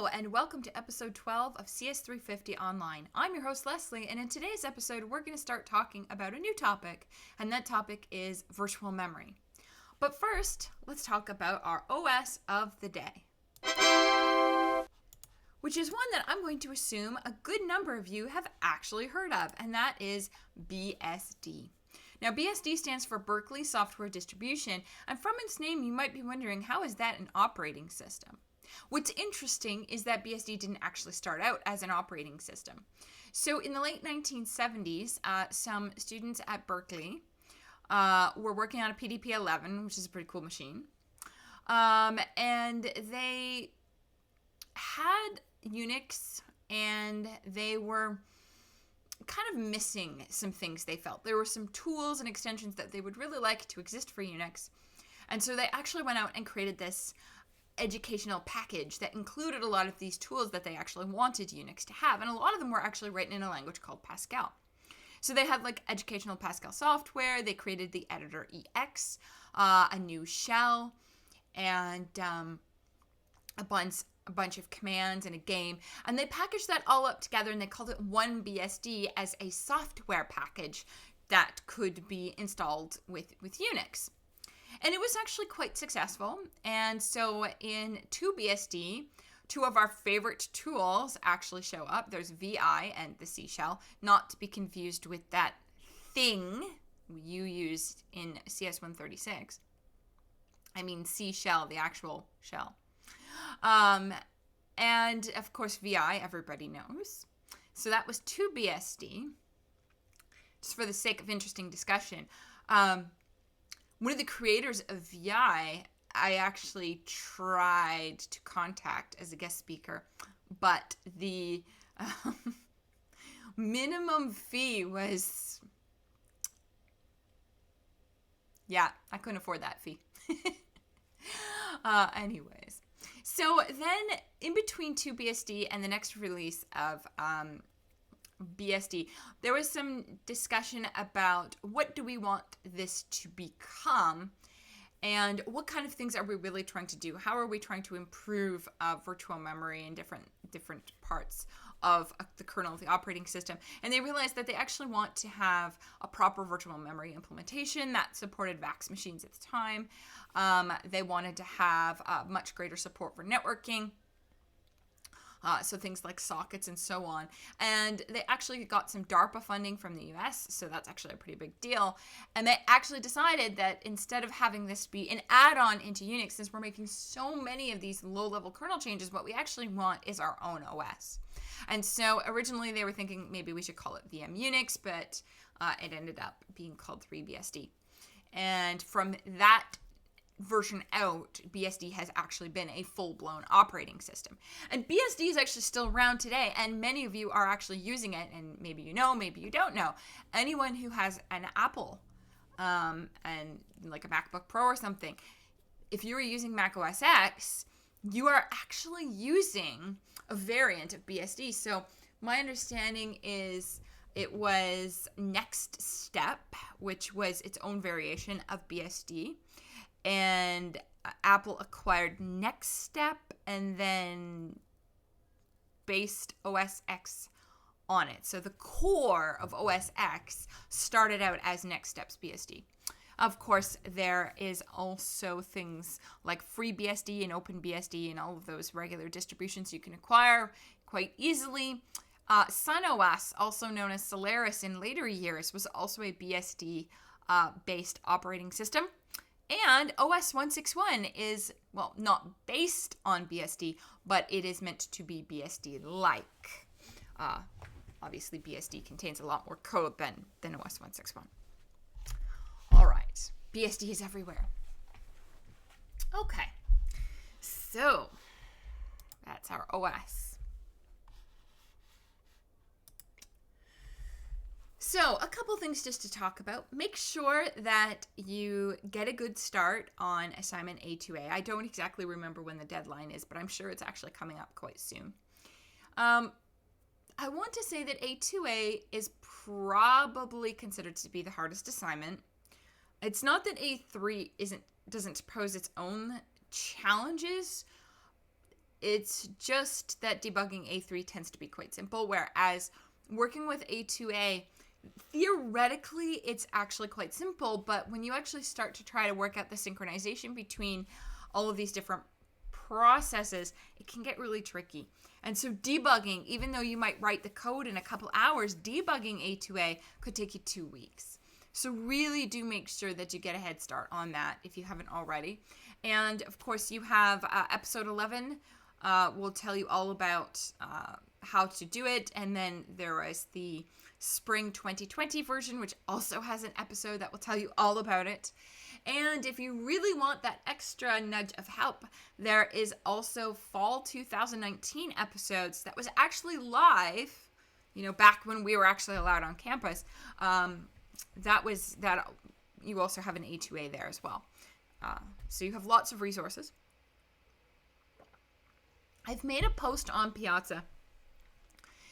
Hello, and welcome to episode 12 of CS350 Online. I'm your host, Leslie, and in today's episode, we're going to start talking about a new topic, and that topic is virtual memory. But first, let's talk about our OS of the day, which is one that I'm going to assume a good number of you have actually heard of, and that is BSD. Now, BSD stands for Berkeley Software Distribution, and from its name, you might be wondering, how is that an operating system? What's interesting is that BSD didn't actually start out as an operating system. So in the late 1970s, some students at Berkeley were working on a PDP-11, which is a pretty cool machine. And they had Unix, and they were kind of missing some things they felt. There were some tools and extensions that they would really like to exist for Unix. And so they actually went out and created this educational package that included a lot of these tools that they actually wanted Unix to have. And a lot of them were actually written in a language called Pascal. So they had like educational Pascal software. They created the editor EX, a new shell, and a bunch of commands and a game. And they packaged that all up together and they called it OneBSD as a software package that could be installed with Unix. And it was actually quite successful. And so in 2BSD, two of our favorite tools actually show up. There's VI and the C shell, not to be confused with that thing you used in CS136. I mean C shell, the actual shell. And of course, VI, everybody knows. So that was 2BSD. Just for the sake of interesting discussion. One of the creators of VI, I actually tried to contact as a guest speaker, but the minimum fee was, I couldn't afford that fee. Anyways, so then in between 2BSD and the next release of BSD, there was some discussion about what do we want this to become and what kind of things are we really trying to do? How are we trying to improve virtual memory in different parts of the kernel of the operating system? And they realized that they actually want to have a proper virtual memory implementation that supported VAX machines at the time. They wanted to have much greater support for networking. So things like sockets and so on. And they actually got some DARPA funding from the US, so that's actually a pretty big deal. And they actually decided that instead of having this be an add-on into Unix, since we're making so many of these low-level kernel changes, what we actually want is our own OS. And so originally they were thinking maybe we should call it VM Unix, but it ended up being called 3BSD. And from that version out, BSD has actually been a full-blown operating system. And BSD is actually still around today, and many of you are actually using it, and maybe you know, maybe you don't know. Anyone who has an Apple and like a MacBook Pro or something, if you're using Mac OS X, you are actually using a variant of BSD. So my understanding is it was Next Step, which was its own variation of BSD. And Apple acquired Next Step and then based OS X on it. So the core of OS X started out as Next Step's BSD. Of course, there is also things like FreeBSD and OpenBSD and all of those regular distributions you can acquire quite easily. SunOS, also known as Solaris in later years, was also a BSD based operating system. And OS 161 is, well, not based on BSD, but it is meant to be BSD-like. Obviously, BSD contains a lot more code than OS 161. All right, BSD is everywhere. Okay, so that's our OS. So a couple things just to talk about. Make sure that you get a good start on assignment A2A. I don't exactly remember when the deadline is, but I'm sure it's actually coming up quite soon. I want to say that A2A is probably considered to be the hardest assignment. It's not that A3 doesn't pose its own challenges, It's just that debugging A3 tends to be quite simple, whereas working with A2A, theoretically, it's actually quite simple, but when you actually start to try to work out the synchronization between all of these different processes, it can get really tricky. And so debugging, even though you might write the code in a couple hours, debugging A2A could take you 2 weeks. So really do make sure that you get a head start on that if you haven't already. And of course, you have episode 11 will tell you all about how to do it. And then there is the spring 2020 version, which also has an episode that will tell you all about it. And if you really want that extra nudge of help, there is also fall 2019 episodes that was actually live, back when we were actually allowed on campus. That you also have an A2A there as well. So you have lots of resources. I've made a post on Piazza.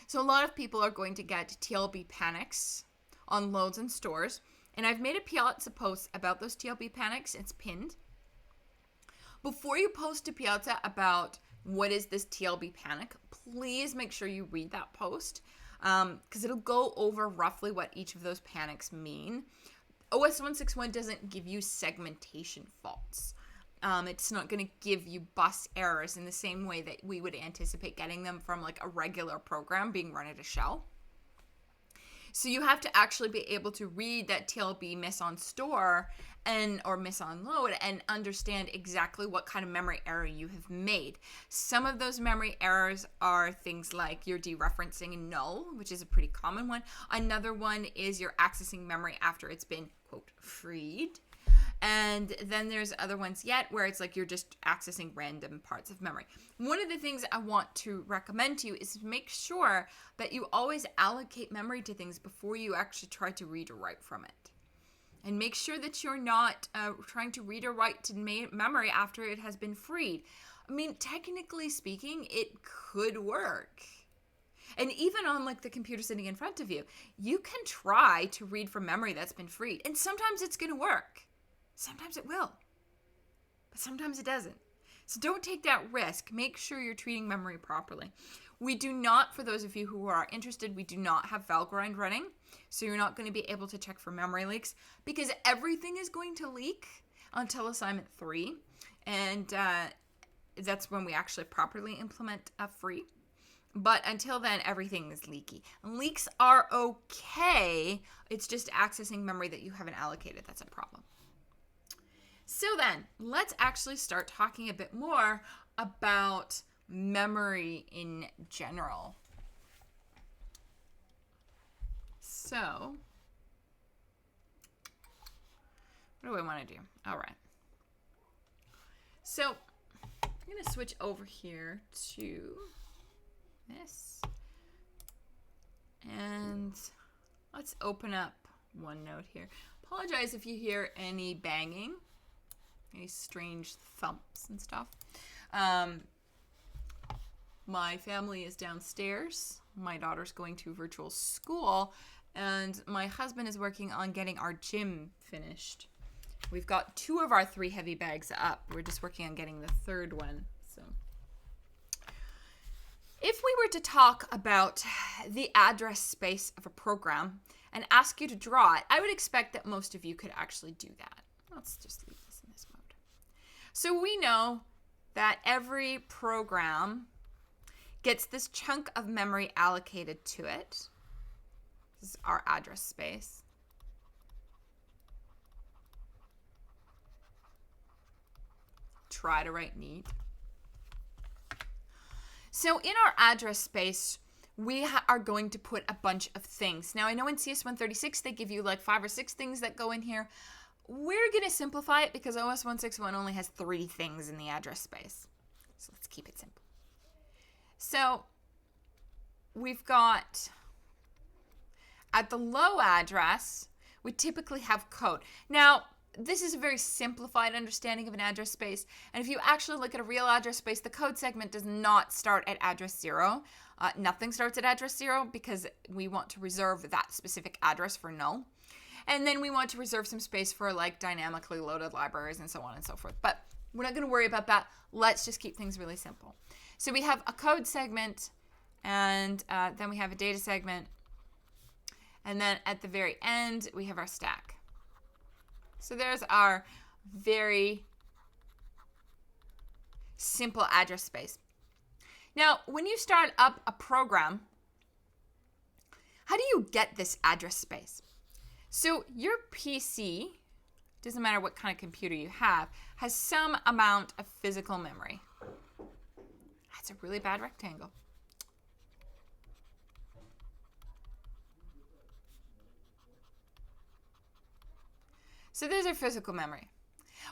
So a lot of people are going to get TLB panics on loads and stores. And I've made a Piazza post about those TLB panics. It's pinned. Before you post to Piazza about what is this TLB panic, please make sure you read that post. Because it'll go over roughly what each of those panics mean. OS 161 doesn't give you segmentation faults. It's not going to give you bus errors in the same way that we would anticipate getting them from like a regular program being run at a shell. So you have to actually be able to read that TLB miss on store or miss on load and understand exactly what kind of memory error you have made. Some of those memory errors are things like you're dereferencing null, which is a pretty common one. Another one is you're accessing memory after it's been, quote, freed. And then there's other ones yet where it's like you're just accessing random parts of memory. One of the things I want to recommend to you is make sure that you always allocate memory to things before you actually try to read or write from it. And make sure that you're not trying to read or write to memory after it has been freed. I mean, technically speaking, it could work. And even on like the computer sitting in front of you, you can try to read from memory that's been freed. And sometimes it's going to work. Sometimes it will, but sometimes it doesn't. So don't take that risk. Make sure you're treating memory properly. We do not, for those of you who are interested, we do not have Valgrind running. So you're not going to be able to check for memory leaks because everything is going to leak until assignment 3. And that's when we actually properly implement a free. But until then, everything is leaky. And leaks are okay. It's just accessing memory that you haven't allocated. That's a problem. So then, let's actually start talking a bit more about memory in general. So, what do I want to do? All right. So, I'm going to switch over here to this. And let's open up OneNote here. Apologize if you hear any banging. Any strange thumps and stuff. My family is downstairs. My daughter's going to virtual school. And my husband is working on getting our gym finished. We've got 2 of our 3 heavy bags up. We're just working on getting the 3rd one. So, if we were to talk about the address space of a program and ask you to draw it, I would expect that most of you could actually do that. Let's just leave this in this mode. So we know that every program gets this chunk of memory allocated to it. This is our address space. Try to write neat. So in our address space, we are going to put a bunch of things. Now, I know in CS136, they give you like 5 or 6 things that go in here. We're going to simplify it because OS 161 only has 3 things in the address space. So let's keep it simple. So we've got, at the low address, we typically have code. Now, this is a very simplified understanding of an address space. And if you actually look at a real address space, the code segment does not start at address 0. Nothing starts at address 0 because we want to reserve that specific address for null. And then we want to reserve some space for like dynamically loaded libraries and so on and so forth. But we're not going to worry about that. Let's just keep things really simple. So we have a code segment, and then we have a data segment. And then at the very end, we have our stack. So there's our very simple address space. Now, when you start up a program, how do you get this address space? So your PC, doesn't matter what kind of computer you have, has some amount of physical memory. That's a really bad rectangle. So there's our physical memory.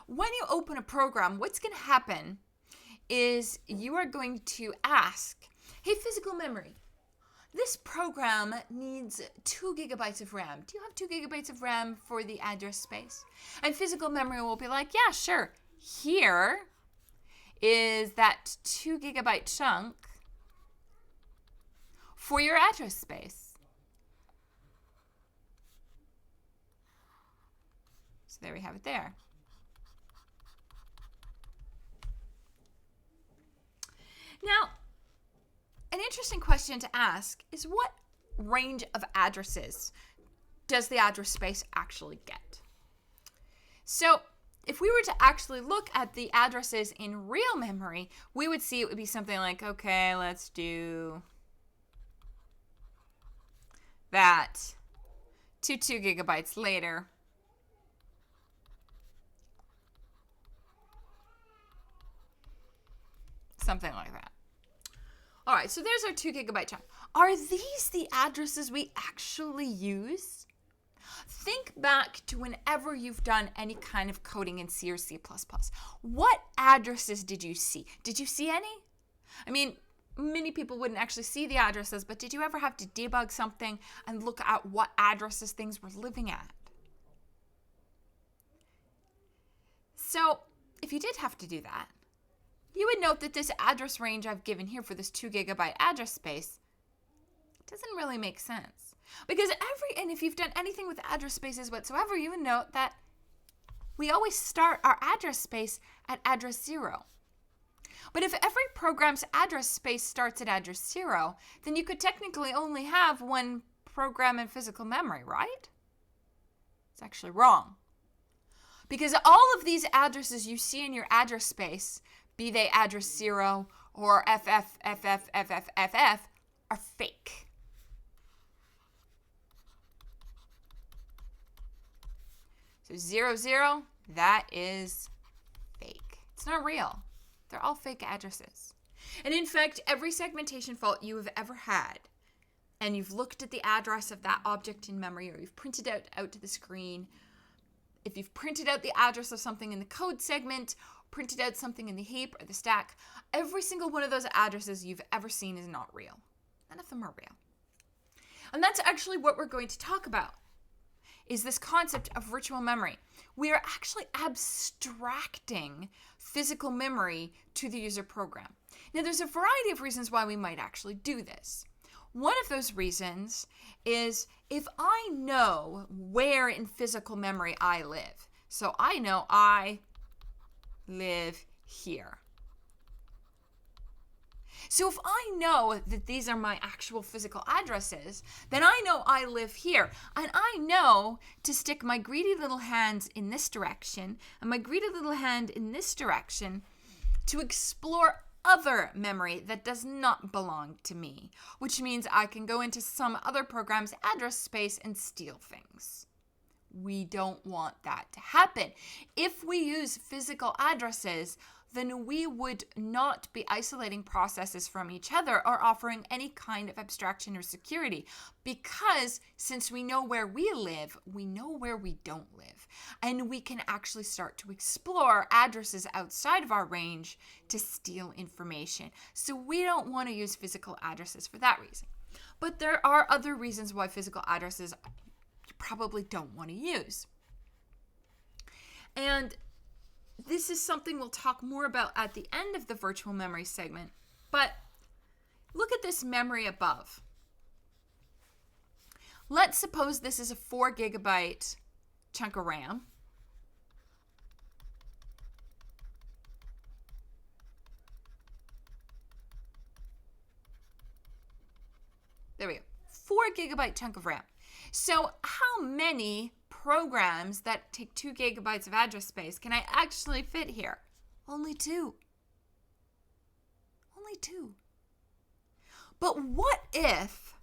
When you open a program, what's going to happen is you are going to ask, hey, physical memory, this program needs 2 gigabytes of RAM. Do you have 2 gigabytes of RAM for the address space? And physical memory will be like, yeah, sure. Here is that 2 gigabyte chunk for your address space. So there we have it there. Now, an interesting question to ask is, what range of addresses does the address space actually get? So if we were to actually look at the addresses in real memory, we would see it would be something like, okay, let's do that to 2 gigabytes later. Something like that. All right, so there's our 2 gigabyte chunk. Are these the addresses we actually use? Think back to whenever you've done any kind of coding in C or C++. What addresses did you see? Did you see any? I mean, many people wouldn't actually see the addresses, but did you ever have to debug something and look at what addresses things were living at? So if you did have to do that, you would note that this address range I've given here for this 2 gigabyte address space doesn't really make sense. Because and if you've done anything with address spaces whatsoever, you would note that we always start our address space at address 0. But if every program's address space starts at address 0, then you could technically only have one program in physical memory, right? It's actually wrong. Because all of these addresses you see in your address space, be they address 0 or FF, are fake. So 00, that is fake. It's not real. They're all fake addresses. And in fact, every segmentation fault you have ever had, and you've looked at the address of that object in memory, or you've printed out to the screen, if you've printed out the address of something in the code segment, printed out something in the heap or the stack, every single one of those addresses you've ever seen is not real. None of them are real. And that's actually what we're going to talk about, is this concept of virtual memory. We are actually abstracting physical memory to the user program. Now, there's a variety of reasons why we might actually do this. One of those reasons is if I know where in physical memory I live. So I know I live here. So if I know that these are my actual physical addresses, then I know I live here. And I know to stick my greedy little hands in this direction and my greedy little hand in this direction to explore other memory that does not belong to me, which means I can go into some other program's address space and steal things. We don't want that to happen. If we use physical addresses, then we would not be isolating processes from each other or offering any kind of abstraction or security, because since we know where we live, we know where we don't live, and we can actually start to explore addresses outside of our range to steal information. So we don't want to use physical addresses for that reason. But there are other reasons why physical addresses you probably don't want to use. And this is something we'll talk more about at the end of the virtual memory segment. But look at this memory above. Let's suppose this is a 4 gigabyte chunk of RAM. gigabyte chunk of RAM. So how many programs that take 2 gigabytes of address space can I actually fit here? Only 2. Only 2. But what if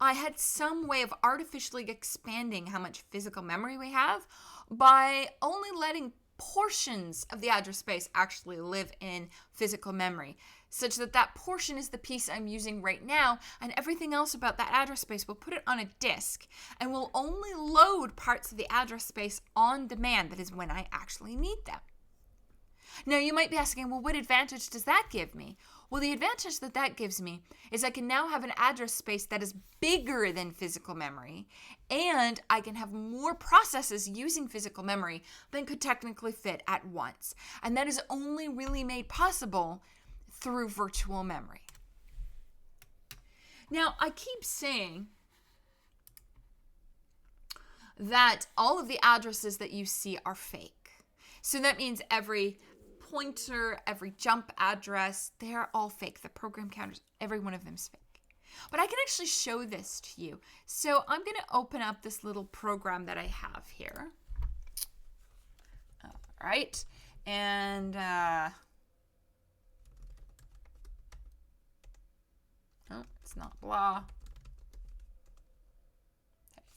I had some way of artificially expanding how much physical memory we have by only letting portions of the address space actually live in physical memory, such that that portion is the piece I'm using right now, and everything else about that address space, we'll put it on a disk, and we'll only load parts of the address space on demand, that is when I actually need them. Now, you might be asking, well, what advantage does that give me? Well, the advantage that that gives me is I can now have an address space that is bigger than physical memory, and I can have more processes using physical memory than could technically fit at once. And that is only really made possible through virtual memory. Now, I keep saying that all of the addresses that you see are fake. So that means every pointer, every jump address, they're all fake. The program counters, every one of them is fake. But I can actually show this to you. So I'm going to open up this little program that I have here. All right. And oh, it's not blah.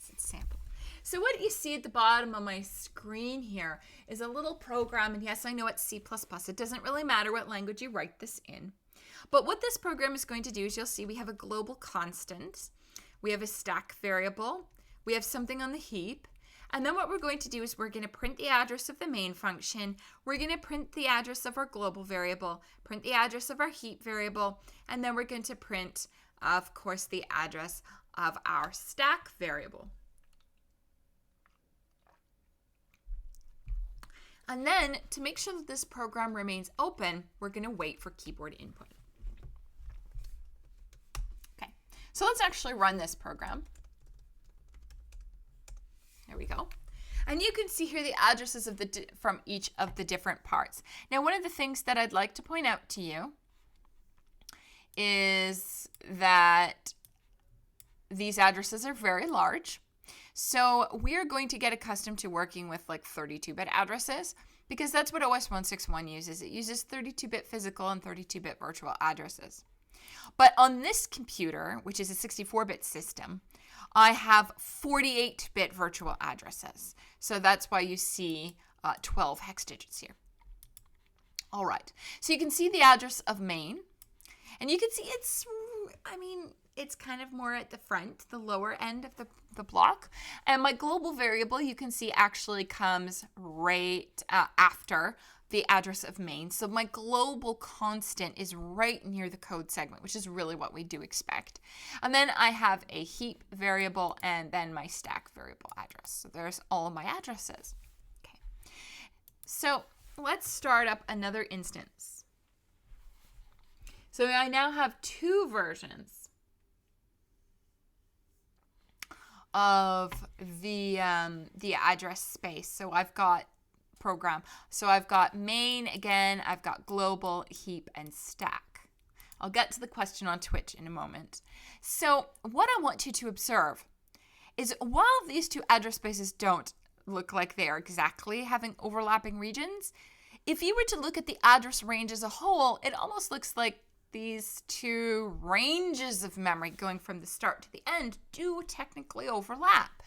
It's sample. So what you see at the bottom of my screen here is a little program, and yes, I know it's C++. It doesn't really matter what language you write this in. But what this program is going to do is you'll see we have a global constant, we have a stack variable, we have something on the heap, and then what we're going to do is we're going to print the address of the main function, we're going to print the address of our global variable, print the address of our heap variable, and then we're going to print, of course, the address of our stack variable. And then, to make sure that this program remains open, we're going to wait for keyboard input. Okay, so let's actually run this program. There we go. And you can see here the addresses of from each of the different parts. Now, one of the things that I'd like to point out to you is that these addresses are very large. So we're going to get accustomed to working with like 32-bit addresses because that's what OS 161 uses. It uses 32-bit physical and 32-bit virtual addresses. But on this computer, which is a 64-bit system, I have 48-bit virtual addresses. So that's why you see 12 hex digits here. All right. So you can see the address of main. And you can see it's kind of more at the front, the lower end of the block. And my global variable, you can see, actually comes right after the address of main. So my global constant is right near the code segment, which is really what we do expect. And then I have a heap variable and then my stack variable address. So there's all of my addresses. Okay. So let's start up another instance. So I now have 2 versions of the address space. So I've got program. So I've got main again, I've got global, heap, and stack. I'll get to the question on Twitch in a moment. So what I want you to observe is while these 2 address spaces don't look like they are exactly having overlapping regions, if you were to look at the address range as a whole, it almost looks like these 2 ranges of memory going from the start to the end do technically overlap.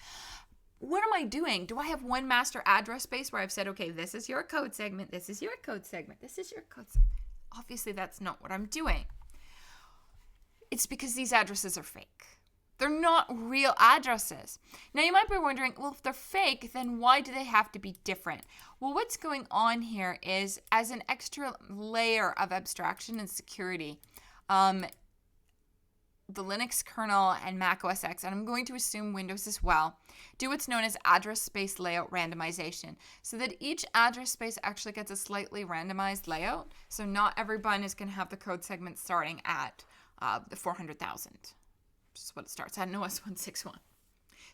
What am I doing? Do I have one master address space where I've said, okay, this is your code segment, this is your code segment, this is your code segment? Obviously, that's not what I'm doing. It's because these addresses are fake. They're not real addresses. Now, you might be wondering, well, if they're fake, then why do they have to be different? Well, what's going on here is, as an extra layer of abstraction and security, the Linux kernel and Mac OS X, and I'm going to assume Windows as well, do what's known as address space layout randomization, so that each address space actually gets a slightly randomized layout. So not every button is going to have the code segment starting at the 400,000. Which is what it starts at in OS 161.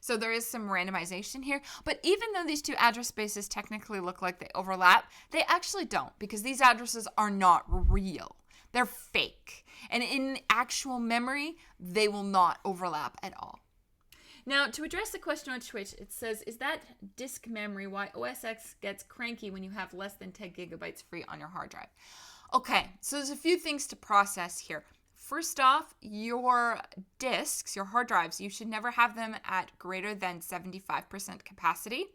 So there is some randomization here. But even though these 2 address spaces technically look like they overlap, they actually don't, because these addresses are not real. They're fake. And in actual memory, they will not overlap at all. Now, to address the question on Twitch, it says, is that disk memory why OS X gets cranky when you have less than 10 gigabytes free on your hard drive? Okay, so there's a few things to process here. First off, your disks, your hard drives, you should never have them at greater than 75% capacity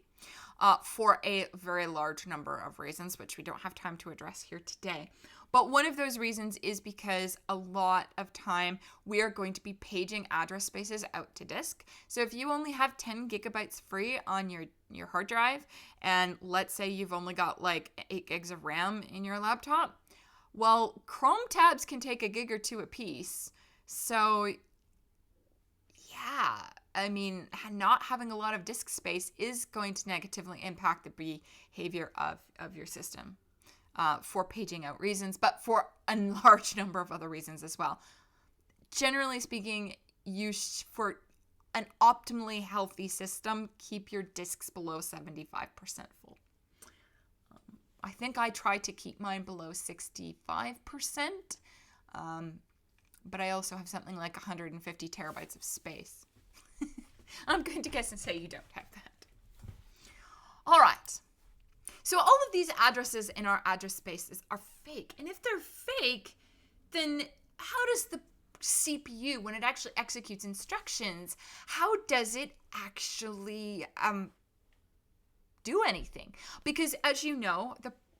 for a very large number of reasons, which we don't have time to address here today. But one of those reasons is because a lot of time we are going to be paging address spaces out to disk. So if you only have 10 gigabytes free on your hard drive, and let's say you've only got like 8 gigs of RAM in your laptop, well, Chrome tabs can take a gig or two a piece. So yeah, I mean, not having a lot of disk space is going to negatively impact the behavior of your system for paging out reasons, but for a large number of other reasons as well. Generally speaking, for an optimally healthy system, keep your disks below 75% full. I think I try to keep mine below 65%, but I also have something like 150 terabytes of space. I'm going to guess and say you don't have that. All right. So all of these addresses in our address spaces are fake. And if they're fake, then how does the CPU, when it actually executes instructions, how does it actually do anything? Because as you know,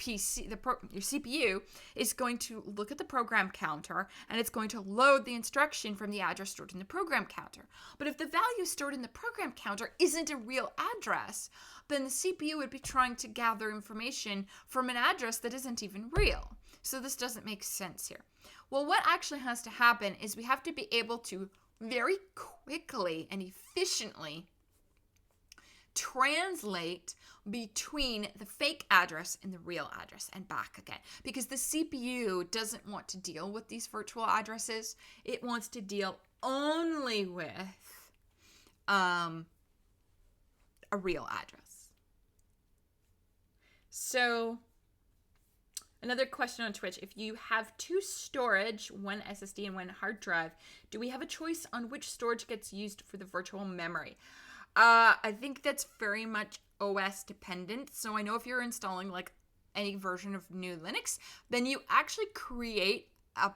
your CPU is going to look at the program counter and it's going to load the instruction from the address stored in the program counter. But if the value stored in the program counter isn't a real address, then the CPU would be trying to gather information from an address that isn't even real. So this doesn't make sense here. Well, what actually has to happen is we have to be able to very quickly and efficiently translate between the fake address and the real address and back again, because the CPU doesn't want to deal with these virtual addresses. It wants to deal only with a real address. So another question on Twitch: if you have two storage, one SSD and one hard drive, do we have a choice on which storage gets used for the virtual memory? I think that's very much OS dependent. So I know if you're installing like any version of new Linux, then you actually create a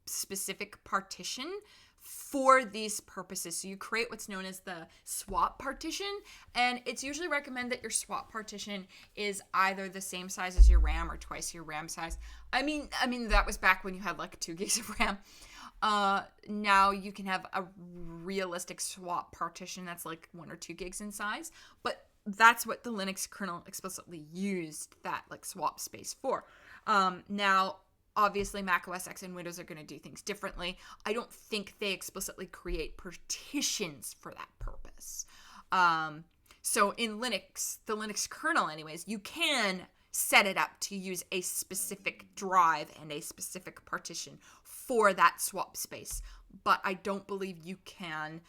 specific partition for these purposes. So you create what's known as the swap partition, and it's usually recommended that your swap partition is either the same size as your RAM or twice your RAM size. I mean that was back when you had like 2 gigs of RAM. Now you can have a realistic swap partition that's like 1 or 2 gigs in size, but that's what the Linux kernel explicitly used that like swap space for. Now, obviously Mac OS X and Windows are going to do things differently. I don't think they explicitly create partitions for that purpose. So in Linux, the Linux kernel anyways, you can set it up to use a specific drive and a specific partition for that swap space. But I don't believe you can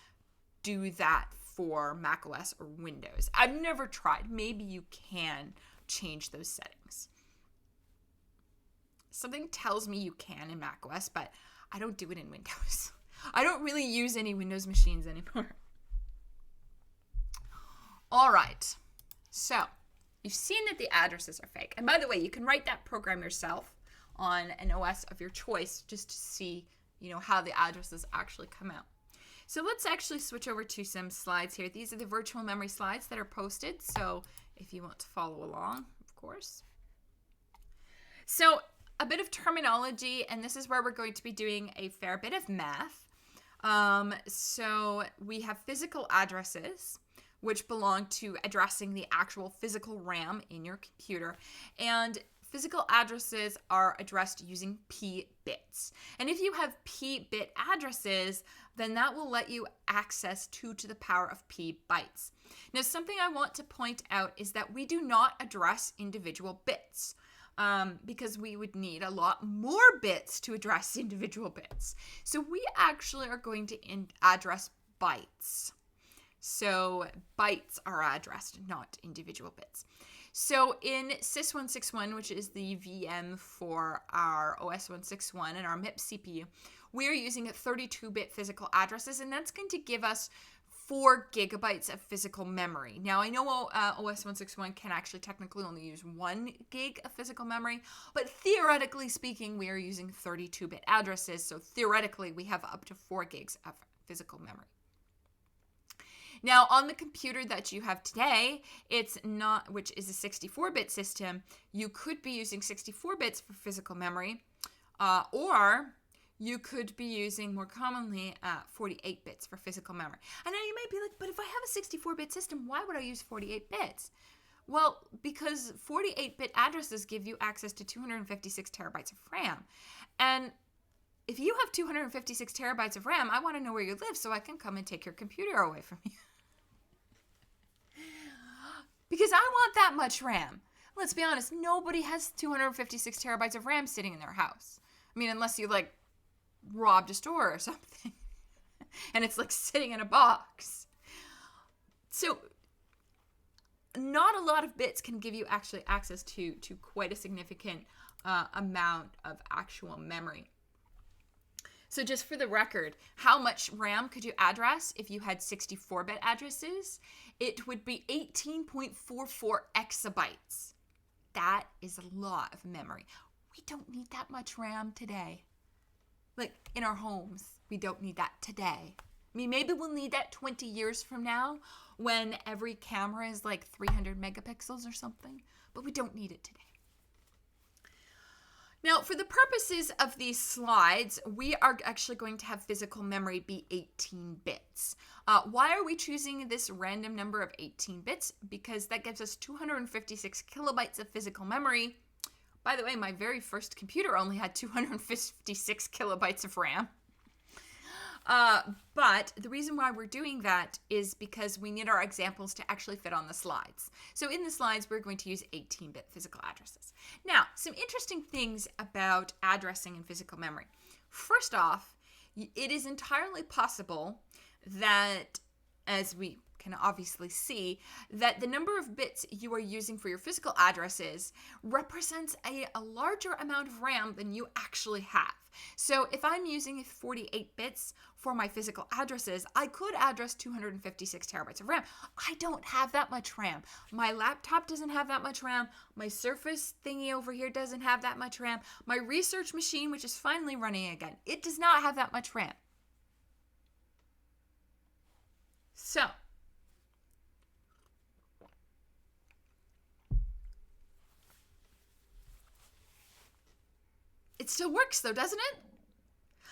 do that for macOS or Windows. I've never tried. Maybe you can change those settings. Something tells me you can in macOS, but I don't do it in Windows. I don't really use any Windows machines anymore. All right. So you've seen that the addresses are fake. And by the way, you can write that program yourself on an OS of your choice just to see, how the addresses actually come out. So let's actually switch over to some slides here. These are the virtual memory slides that are posted. So if you want to follow along, of course. So a bit of terminology, and this is where we're going to be doing a fair bit of math. So we have physical addresses, which belong to addressing the actual physical RAM in your computer. And physical addresses are addressed using P bits. And if you have P bit addresses, then that will let you access 2 to the power of P bytes. Now, something I want to point out is that we do not address individual bits. Because we would need a lot more bits to address individual bits. So we actually are going to address bytes. So bytes are addressed, not individual bits. So in sys161, which is the VM for our OS161 and our MIPS CPU, we are using 32-bit physical addresses, and that's going to give us 4 gigabytes of physical memory. Now, I know OS 161 can actually technically only use 1 gig of physical memory, but theoretically speaking, we are using 32-bit addresses, so theoretically, we have up to 4 gigs of physical memory. Now, on the computer that you have today, it's not, which is a 64-bit system, you could be using 64 bits for physical memory, or you could be using more commonly 48 bits for physical memory. And now you might be like, but if I have a 64-bit system, why would I use 48 bits? Well, because 48-bit addresses give you access to 256 terabytes of RAM. And if you have 256 terabytes of RAM, I want to know where you live so I can come and take your computer away from you. Because I want that much RAM. Let's be honest, nobody has 256 terabytes of RAM sitting in their house. I mean, unless you robbed a store or something. And it's sitting in a box. So not a lot of bits can give you actually access to quite a significant amount of actual memory. So just for the record, how much RAM could you address if you had 64-bit addresses? It would be 18.44 exabytes. That is a lot of memory. We don't need that much RAM today. In our homes, we don't need that today. I mean, maybe we'll need that 20 years from now when every camera is 300 megapixels or something, but we don't need it today. Now, for the purposes of these slides, we are actually going to have physical memory be 18 bits. Why are we choosing this random number of 18 bits? Because that gives us 256 kilobytes of physical memory. By the way, my very first computer only had 256 kilobytes of RAM. But the reason why we're doing that is because we need our examples to actually fit on the slides. So in the slides, we're going to use 18-bit physical addresses. Now, some interesting things about addressing in physical memory. First off, it is entirely possible that, as we can obviously see, that the number of bits you are using for your physical addresses represents a larger amount of RAM than you actually have. So if I'm using 48 bits for my physical addresses, I could address 256 terabytes of RAM. I don't have that much RAM. My laptop doesn't have that much RAM. My Surface thingy over here doesn't have that much RAM. My research machine, which is finally running again, it does not have that much RAM. So, it still works though, doesn't it?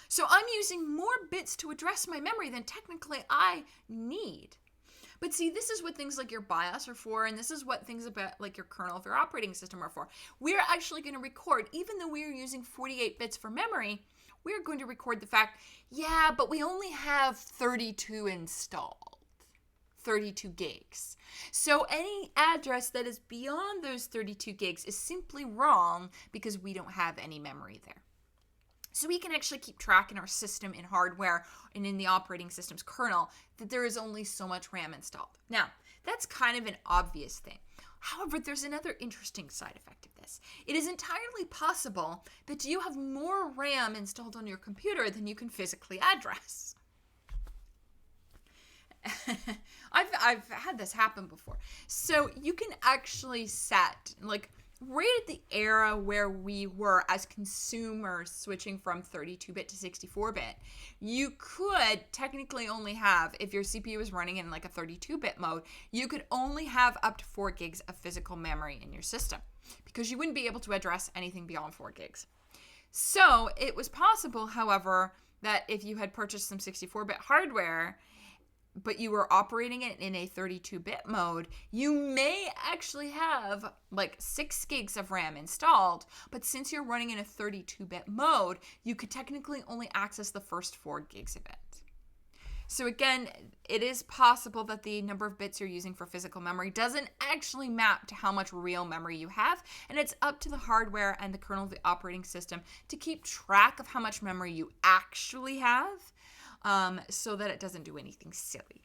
So I'm using more bits to address my memory than technically I need. But see, this is what things like your BIOS are for, and this is what things about your kernel of your operating system are for. We're actually going to record, even though we're using 48 bits for memory, we're going to record the fact, yeah, but we only have 32 installed. 32 gigs. So any address that is beyond those 32 gigs is simply wrong because we don't have any memory there. So we can actually keep track in our system in hardware and in the operating system's kernel that there is only so much RAM installed. Now, that's kind of an obvious thing. However, there's another interesting side effect of this. It is entirely possible that you have more RAM installed on your computer than you can physically address. I've had this happen before. So you can actually set, right at the era where we were as consumers switching from 32-bit to 64-bit, you could technically only have, if your CPU is running in a 32-bit mode, you could only have up to 4 gigs of physical memory in your system because you wouldn't be able to address anything beyond 4 gigs. So it was possible, however, that if you had purchased some 64-bit hardware but you were operating it in a 32-bit mode, you may actually have 6 gigs of RAM installed, but since you're running in a 32-bit mode, you could technically only access the first 4 gigs of it. So again, it is possible that the number of bits you're using for physical memory doesn't actually map to how much real memory you have, and it's up to the hardware and the kernel of the operating system to keep track of how much memory you actually have, so that it doesn't do anything silly.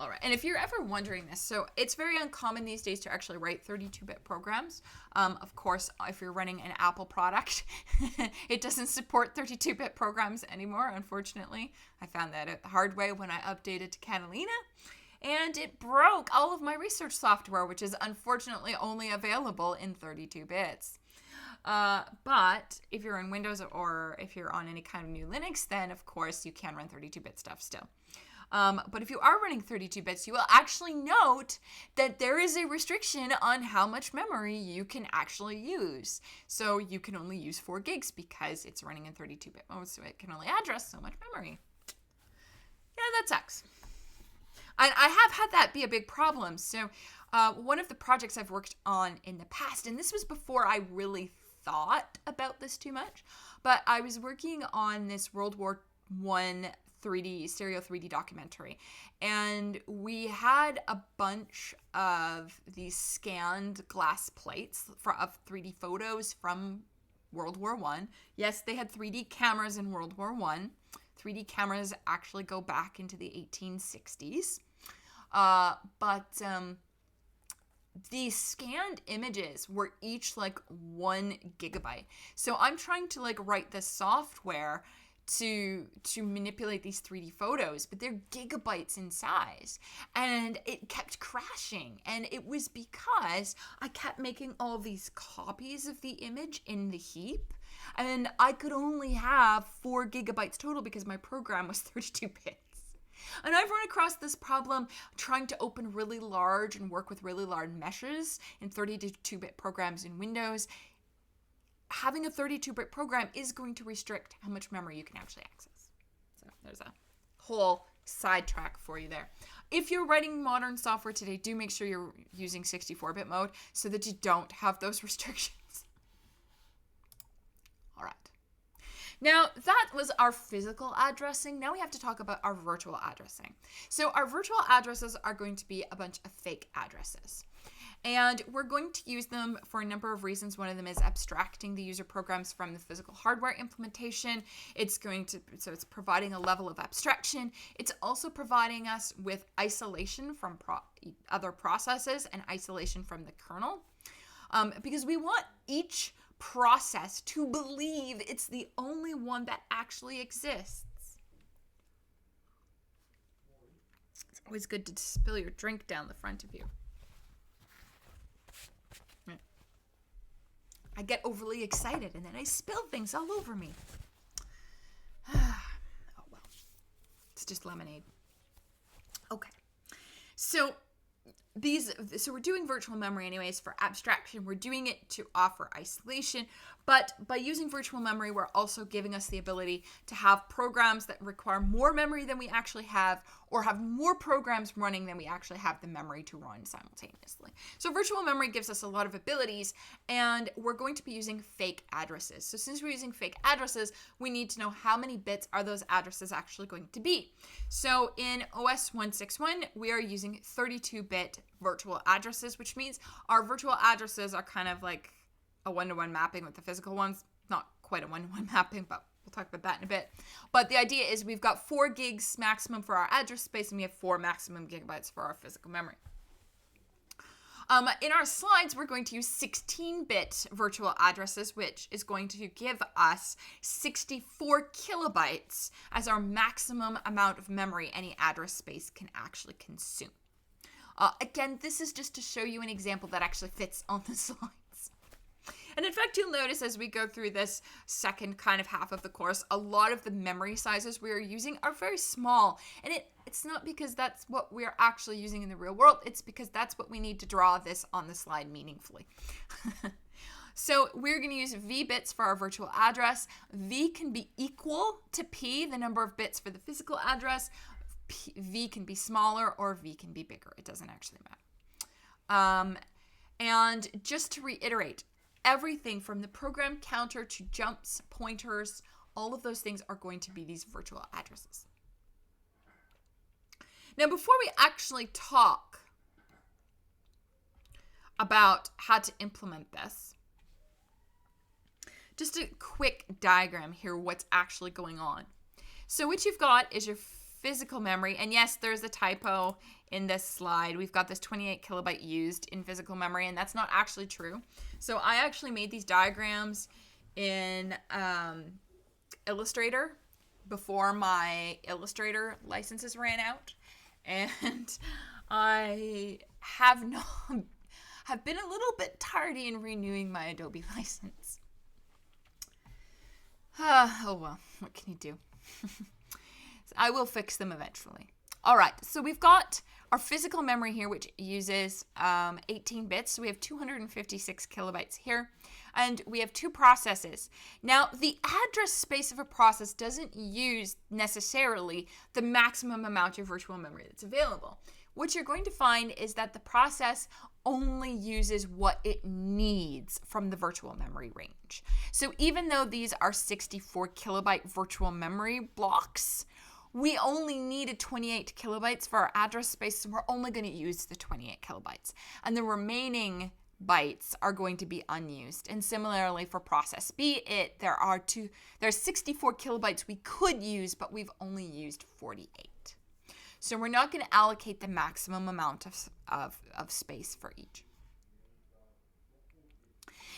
All right. And if you're ever wondering this, so it's very uncommon these days to actually write 32-bit programs. Of course, if you're running an Apple product, it doesn't support 32-bit programs anymore, unfortunately. I found that out the hard way when I updated to Catalina. And it broke all of my research software, which is unfortunately only available in 32 bits. But if you're in Windows or if you're on any kind of new Linux, then of course you can run 32-bit stuff still. But if you are running 32 bits, you will actually note that there is a restriction on how much memory you can actually use. So you can only use 4 gigs because it's running in 32-bit mode, so it can only address so much memory. Yeah, that sucks. I have had that be a big problem. So one of the projects I've worked on in the past, and this was before I really thought about this too much, but I was working on this World War I stereo 3D documentary, and we had a bunch of these scanned glass plates of 3D photos from World War I. Yes, they had 3D cameras in World War I. 3D cameras actually go back into the 1860s. But these scanned images were each like 1 gigabyte. So I'm trying to like write the software to manipulate these 3D photos, but they're gigabytes in size, and it kept crashing. And it was because I kept making all these copies of the image in the heap, and I could only have 4 gigabytes total because my program was 32 bits. And I've run across this problem trying to open really large and work with really large meshes in 32-bit programs in Windows. Having a 32-bit program is going to restrict how much memory you can actually access. So there's a whole sidetrack for you there. If you're writing modern software today, do make sure you're using 64-bit mode so that you don't have those restrictions. All right. Now, that was our physical addressing. Now we have to talk about our virtual addressing. So our virtual addresses are going to be a bunch of fake addresses. And we're going to use them for a number of reasons. One of them is abstracting the user programs from the physical hardware implementation. It's providing a level of abstraction. It's also providing us with isolation from other processes and isolation from the kernel. Because we want each process to believe it's the only one that actually exists. It's always good to spill your drink down the front of you. I get overly excited and then I spill things all over me. Oh well. It's just lemonade. Okay. So we're doing virtual memory anyways for abstraction. We're doing it to offer isolation, but by using virtual memory, we're also giving us the ability to have programs that require more memory than we actually have, or have more programs running than we actually have the memory to run simultaneously. So virtual memory gives us a lot of abilities, and we're going to be using fake addresses. So since we're using fake addresses, we need to know how many bits are those addresses actually going to be. So in OS 161, we are using 32-bit virtual addresses, which means our virtual addresses are kind of like a one-to-one mapping with the physical ones. Not quite a one-to-one mapping, but we'll talk about that in a bit. But the idea is we've got 4 gigs maximum for our address space, and we have 4 maximum gigabytes for our physical memory. In our slides, we're going to use 16-bit virtual addresses, which is going to give us 64 kilobytes as our maximum amount of memory any address space can actually consume. Again, this is just to show you an example that actually fits on the slides. And in fact, you'll notice as we go through this second kind of half of the course, a lot of the memory sizes we are using are very small. And it's not because that's what we're actually using in the real world. It's because that's what we need to draw this on the slide meaningfully. So we're going to use V bits for our virtual address. V can be equal to P, the number of bits for the physical address. V can be smaller or V can be bigger. It doesn't actually matter. And just to reiterate, everything from the program counter to jumps, pointers, all of those things are going to be these virtual addresses. Now, before we actually talk about how to implement this, just a quick diagram here, what's actually going on. So what you've got is your physical memory. And yes, there's a typo in this slide. We've got this 28 kilobyte used in physical memory, and that's not actually true. So I actually made these diagrams in Illustrator before my Illustrator licenses ran out. And I have been a little bit tardy in renewing my Adobe license. Oh well, what can you do? I will fix them eventually. All right, so we've got our physical memory here, which uses 18 bits. So we have 256 kilobytes here, and we have two processes. Now, the address space of a process doesn't use necessarily the maximum amount of virtual memory that's available. What you're going to find is that the process only uses what it needs from the virtual memory range. So even though these are 64 kilobyte virtual memory blocks, we only needed 28 kilobytes for our address space, so we're only going to use the 28 kilobytes. And the remaining bytes are going to be unused. And similarly for process B, there's 64 kilobytes we could use, but we've only used 48. So we're not going to allocate the maximum amount of space for each.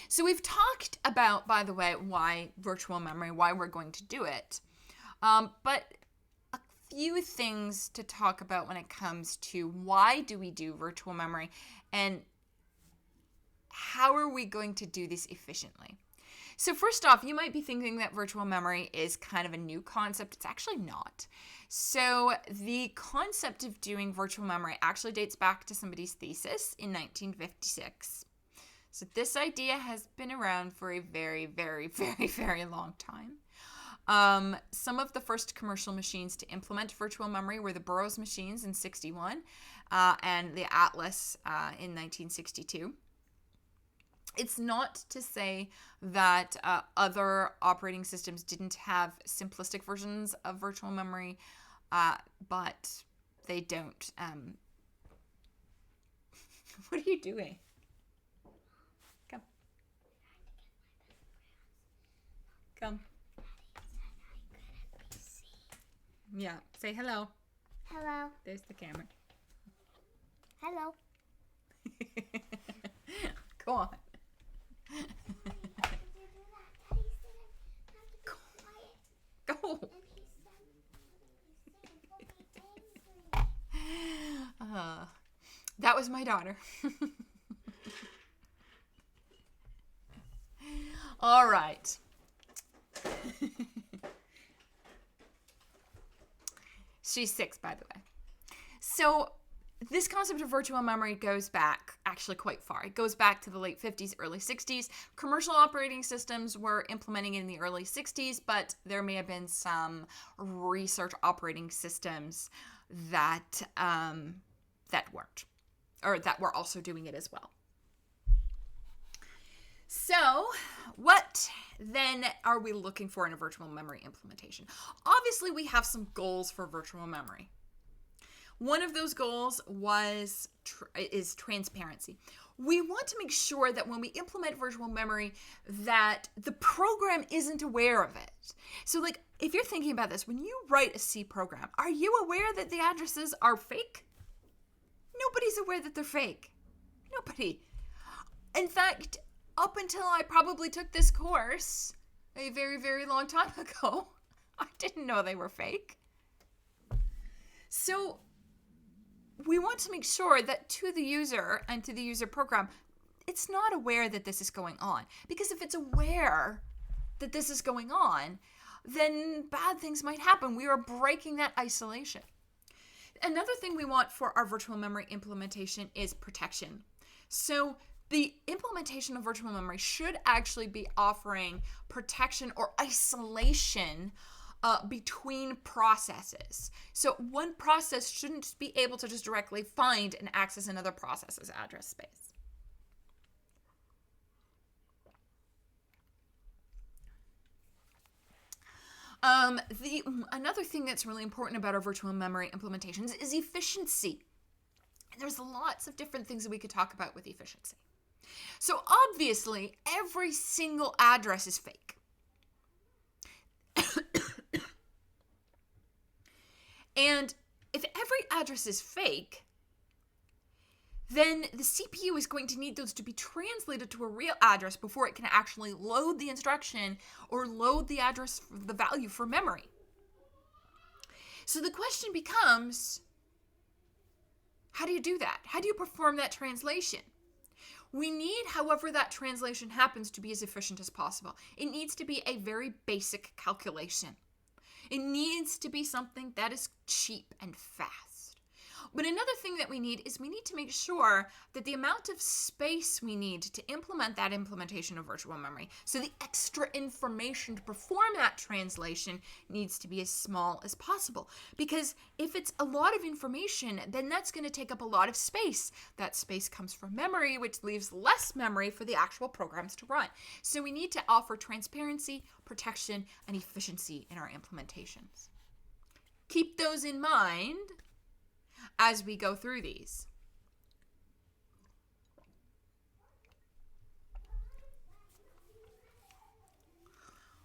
So we've talked about, by the way, why virtual memory, why we're going to do it. But a few things to talk about when it comes to why do we do virtual memory and how are we going to do this efficiently. So first off, you might be thinking that virtual memory is kind of a new concept. It's actually not. So the concept of doing virtual memory actually dates back to somebody's thesis in 1956. So this idea has been around for a very, very, very, very long time. Some of the first commercial machines to implement virtual memory were the Burroughs machines in 61 and the Atlas in 1962. It's not to say that other operating systems didn't have simplistic versions of virtual memory, but they don't. What are you doing? Come. Come. Yeah, say hello. Hello. There's the camera. Hello. Go on. Go. That was my daughter. All right. She's 6, by the way. So this concept of virtual memory goes back actually quite far. It goes back to the late 50s, early 60s. Commercial operating systems were implementing in the early 60s, but there may have been some research operating systems that worked, or that were also doing it as well. So what then are we looking for in a virtual memory implementation? Obviously, we have some goals for virtual memory. One of those goals is transparency. We want to make sure that when we implement virtual memory that the program isn't aware of it. So like if you're thinking about this, when you write a C program, are you aware that the addresses are fake? Nobody's aware that they're fake. Nobody. In fact, up until I probably took this course a very, very long time ago, I didn't know they were fake. So we want to make sure that to the user and to the user program, it's not aware that this is going on. Because if it's aware that this is going on, then bad things might happen. We are breaking that isolation. Another thing we want for our virtual memory implementation is protection. So the implementation of virtual memory should actually be offering protection or isolation between processes. So one process shouldn't be able to just directly find and access another process's address space. Another thing that's really important about our virtual memory implementations is efficiency. And there's lots of different things that we could talk about with efficiency. So obviously, every single address is fake. And if every address is fake, then the CPU is going to need those to be translated to a real address before it can actually load the instruction or load the address, the value for memory. So the question becomes, how do you do that? How do you perform that translation? We need, however that translation happens, to be as efficient as possible. It needs to be a very basic calculation. It needs to be something that is cheap and fast. But another thing that we need is we need to make sure that the amount of space we need to implement that implementation of virtual memory, so the extra information to perform that translation, needs to be as small as possible. Because if it's a lot of information, then that's going to take up a lot of space. That space comes from memory, which leaves less memory for the actual programs to run. So we need to offer transparency, protection, and efficiency in our implementations. Keep those in mind as we go through these.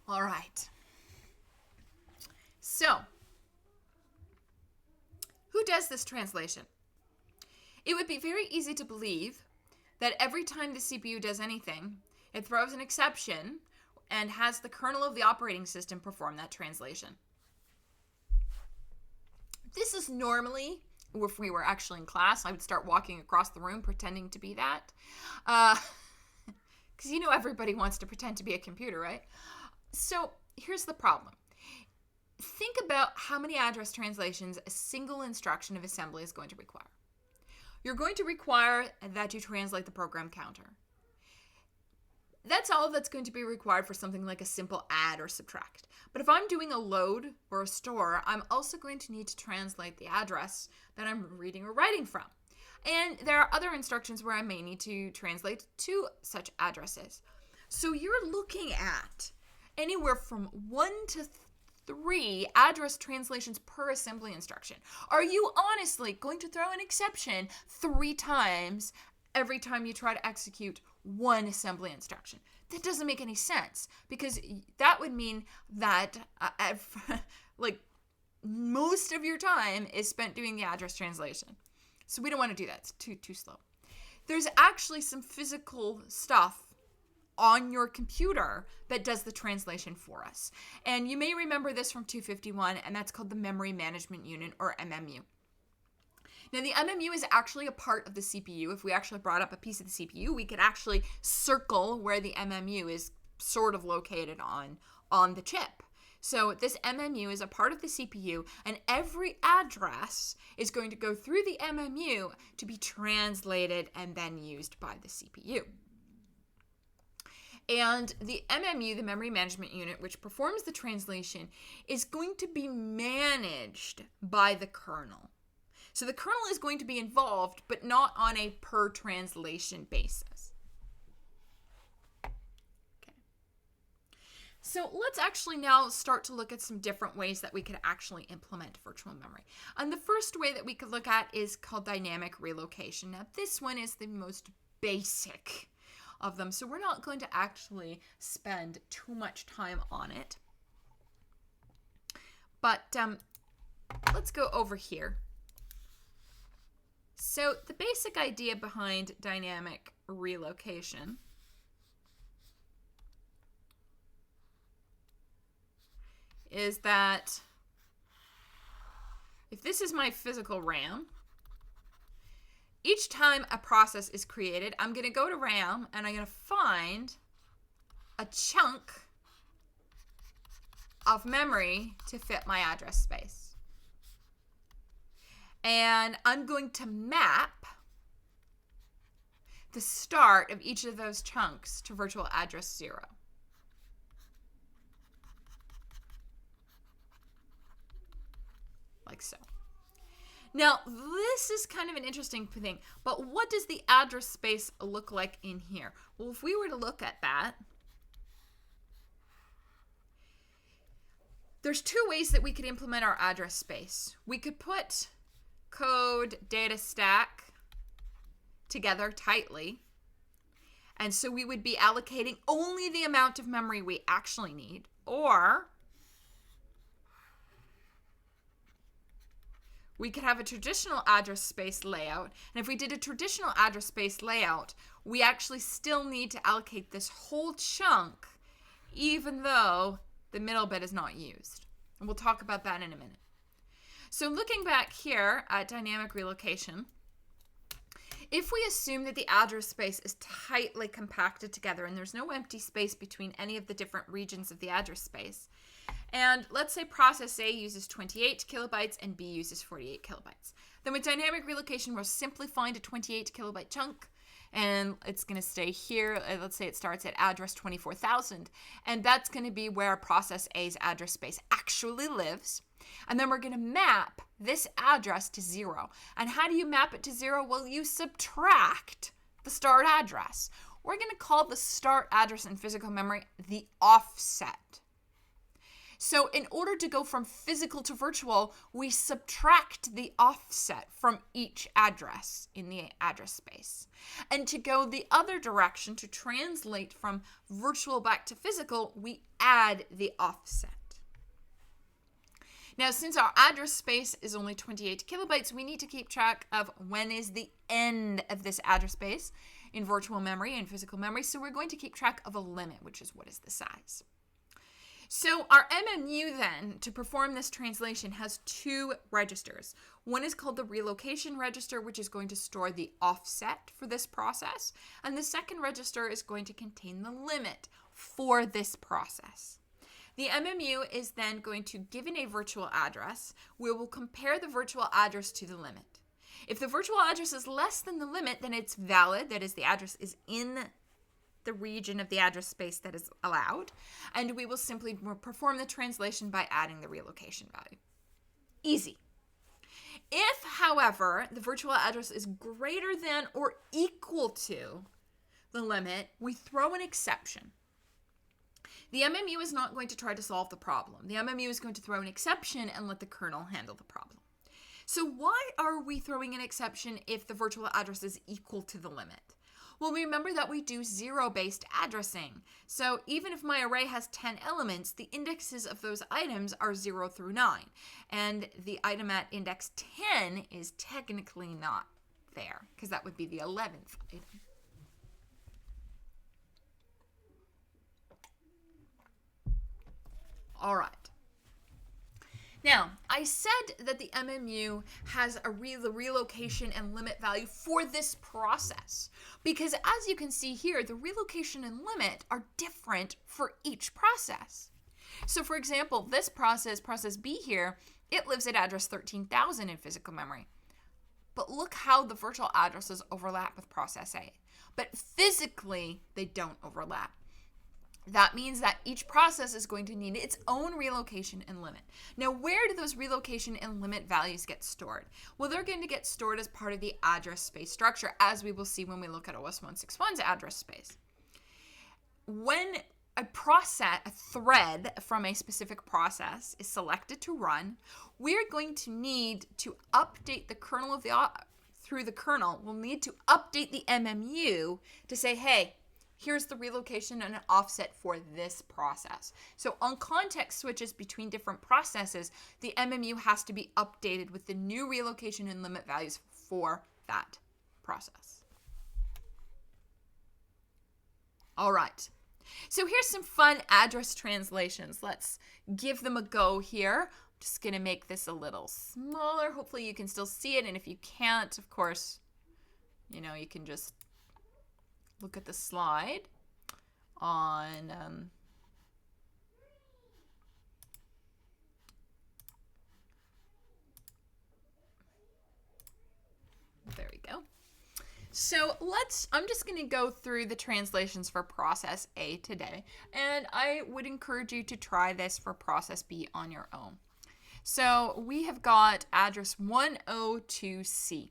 All right. So, who does this translation? It would be very easy to believe that every time the CPU does anything, it throws an exception and has the kernel of the operating system perform that translation. This is normally, if we were actually in class, I would start walking across the room pretending to be that. Because everybody wants to pretend to be a computer, right? So here's the problem. Think about how many address translations a single instruction of assembly is going to require. You're going to require that you translate the program counter. That's all that's going to be required for something like a simple add or subtract. But if I'm doing a load or a store, I'm also going to need to translate the address that I'm reading or writing from. And there are other instructions where I may need to translate two such addresses. So you're looking at anywhere from 1 to 3 address translations per assembly instruction. Are you honestly going to throw an exception 3 times every time you try to execute one assembly instruction? That doesn't make any sense, because that would mean that most of your time is spent doing the address translation. So we don't want to do that. It's too slow. There's actually some physical stuff on your computer that does the translation for us. And you may remember this from 251, and that's called the Memory Management Unit, or MMU. Now, the MMU is actually a part of the CPU. If we actually brought up a piece of the CPU, we could actually circle where the MMU is sort of located on the chip. So this MMU is a part of the CPU, and every address is going to go through the MMU to be translated and then used by the CPU. And the MMU, the Memory Management Unit, which performs the translation, is going to be managed by the kernel. So the kernel is going to be involved, but not on a per translation basis. Okay. So let's actually now start to look at some different ways that we could actually implement virtual memory. And the first way that we could look at is called dynamic relocation. Now, this one is the most basic of them, so we're not going to actually spend too much time on it. But let's go over here. So the basic idea behind dynamic relocation is that if this is my physical RAM, each time a process is created, I'm going to go to RAM and I'm going to find a chunk of memory to fit my address space. And I'm going to map the start of each of those chunks to virtual address 0. Like so. Now, this is kind of an interesting thing, but what does the address space look like in here? Well, if we were to look at that, there's 2 ways that we could implement our address space. We could put code data stack together tightly, and so we would be allocating only the amount of memory we actually need, or we could have a traditional address space layout. And if we did a traditional address space layout, we actually still need to allocate this whole chunk, even though the middle bit is not used. And we'll talk about that in a minute. So looking back here at dynamic relocation, if we assume that the address space is tightly compacted together and there's no empty space between any of the different regions of the address space, and let's say process A uses 28 kilobytes and B uses 48 kilobytes, then with dynamic relocation, we'll simply find a 28 kilobyte chunk, and it's going to stay here. Let's say it starts at address 24,000, and that's going to be where process A's address space actually lives. And then we're going to map this address to 0. And how do you map it to 0? Well, you subtract the start address. We're going to call the start address in physical memory the offset. So in order to go from physical to virtual, we subtract the offset from each address in the address space. And to go the other direction, to translate from virtual back to physical, we add the offset. Now, since our address space is only 28 kilobytes, we need to keep track of when is the end of this address space in virtual memory and physical memory. So we're going to keep track of a limit, which is what is the size. So our MMU then, to perform this translation, has 2 registers. One is called the relocation register, which is going to store the offset for this process. And the second register is going to contain the limit for this process. The MMU is then going to, given a virtual address, we will compare the virtual address to the limit. If the virtual address is less than the limit, then it's valid. That is, the address is in the region of the address space that is allowed, and we will simply perform the translation by adding the relocation value. Easy. If, however, the virtual address is greater than or equal to the limit, we throw an exception. The MMU is not going to try to solve the problem. The MMU is going to throw an exception and let the kernel handle the problem. So why are we throwing an exception if the virtual address is equal to the limit? Well, remember that we do zero-based addressing. So even if my array has 10 elements, the indexes of those items are 0 through 9. And the item at index 10 is technically not there, because that would be the 11th item. All right. Now, I said that the MMU has the relocation and limit value for this process, because as you can see here, the relocation and limit are different for each process. So for example, this process B here, it lives at address 13,000 in physical memory. But look how the virtual addresses overlap with process A. But physically, they don't overlap. That means that each process is going to need its own relocation and limit. Now, where do those relocation and limit values get stored? Well, they're going to get stored as part of the address space structure, as we will see when we look at OS 161's address space. When a thread from a specific process is selected to run, we're going to need to update the kernel of through the kernel. We'll need to update the MMU to say, hey, here's the relocation and an offset for this process. So on context switches between different processes, the MMU has to be updated with the new relocation and limit values for that process. All right. So here's some fun address translations. Let's give them a go here. I'm just going to make this a little smaller. Hopefully you can still see it. And if you can't, of course, you can just look at the slide on there we go. So I'm just going to go through the translations for process A today, and I would encourage you to try this for process B on your own. So we have got address 102C.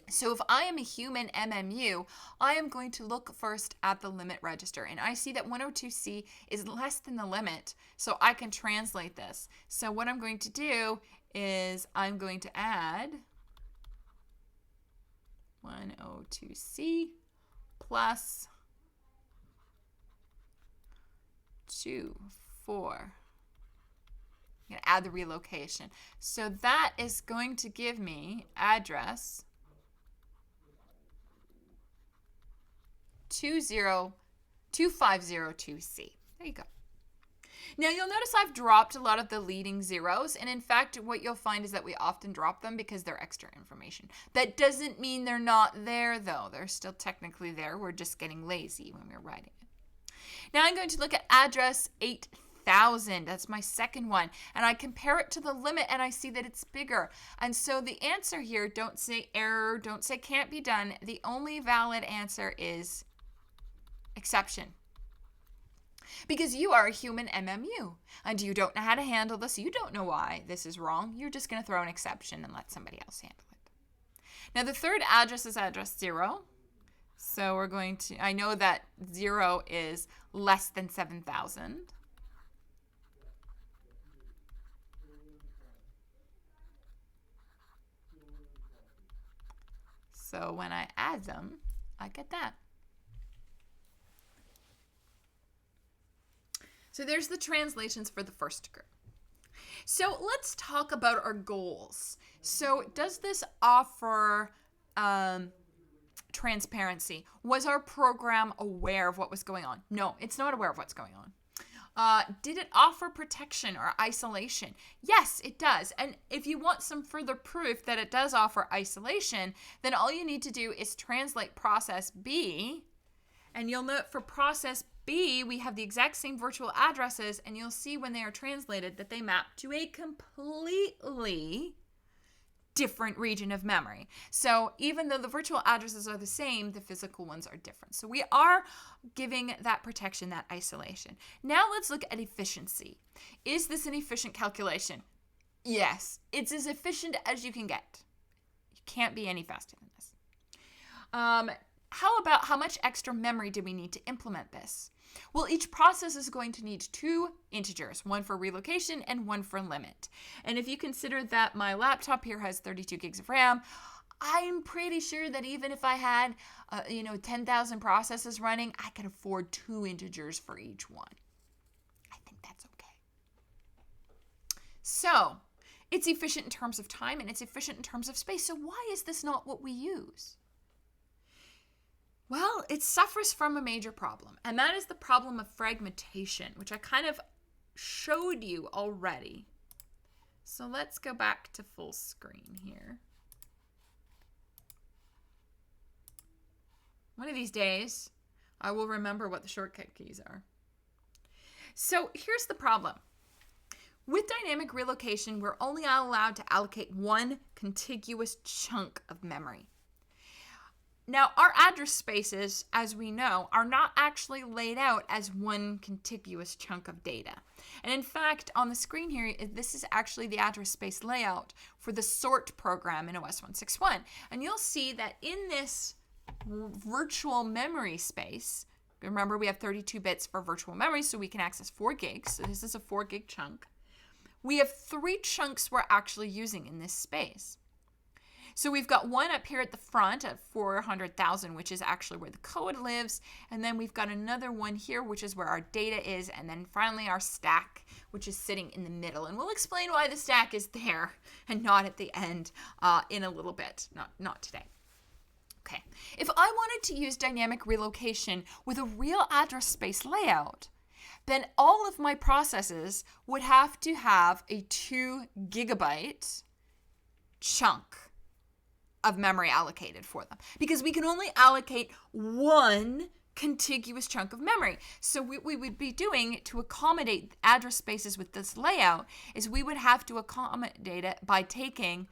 So if I am a human MMU, I am going to look first at the limit register. And I see that 102C is less than the limit, so I can translate this. So what I'm going to do is I'm going to add 102C plus 2, 4, I'm going to add the relocation. So that is going to give me address 20252C. There you go. Now you'll notice I've dropped a lot of the leading zeros, and in fact what you'll find is that we often drop them because they're extra information. That doesn't mean they're not there though. They're still technically there. We're just getting lazy when we're writing it. Now I'm going to look at address 8,000. That's my second one. And I compare it to the limit and I see that it's bigger. And so the answer here, don't say error, don't say can't be done. The only valid answer is exception. Because you are a human MMU and you don't know how to handle this. You don't know why this is wrong. You're just going to throw an exception and let somebody else handle it. Now the third address is address 0. So we're going to, I know that 0 is less than 7,000. So when I add them, I get that. So there's the translations for the first group. So let's talk about our goals. So does this offer transparency? Was our program aware of what was going on? No, it's not aware of what's going on. Did it offer protection or isolation? Yes, it does. And if you want some further proof that it does offer isolation, then all you need to do is translate process B. And you'll note for process B, we have the exact same virtual addresses, and you'll see when they are translated that they map to a completely different region of memory. So even though the virtual addresses are the same, the physical ones are different. So we are giving that protection, that isolation. Now let's look at efficiency. Is this an efficient calculation? Yes, it's as efficient as you can get. You can't be any faster than this. How about how much extra memory do we need to implement this? Well, each process is going to need 2 integers, one for relocation and one for limit. And if you consider that my laptop here has 32 gigs of RAM, I'm pretty sure that even if I had, 10,000 processes running, I could afford 2 integers for each one. I think that's okay. So it's efficient in terms of time and it's efficient in terms of space. So why is this not what we use? Well, it suffers from a major problem, and that is the problem of fragmentation, which I kind of showed you already. So let's go back to full screen here. One of these days, I will remember what the shortcut keys are. So here's the problem. With dynamic relocation, we're only allowed to allocate one contiguous chunk of memory. Now, our address spaces, as we know, are not actually laid out as one contiguous chunk of data. And in fact, on the screen here, this is actually the address space layout for the sort program in OS 161. And you'll see that in this virtual memory space, remember we have 32 bits for virtual memory, so we can access 4 gigs. So this is a 4 gig chunk. We have 3 chunks we're actually using in this space. So we've got one up here at the front at 400,000, which is actually where the code lives. And then we've got another one here, which is where our data is. And then finally our stack, which is sitting in the middle. And we'll explain why the stack is there and not at the end in a little bit, not today. Okay, if I wanted to use dynamic relocation with a real address space layout, then all of my processes would have to have a 2 gigabyte chunk of memory allocated for them, because we can only allocate one contiguous chunk of memory. So what we would be doing to accommodate address spaces with this layout is we would have to accommodate it by taking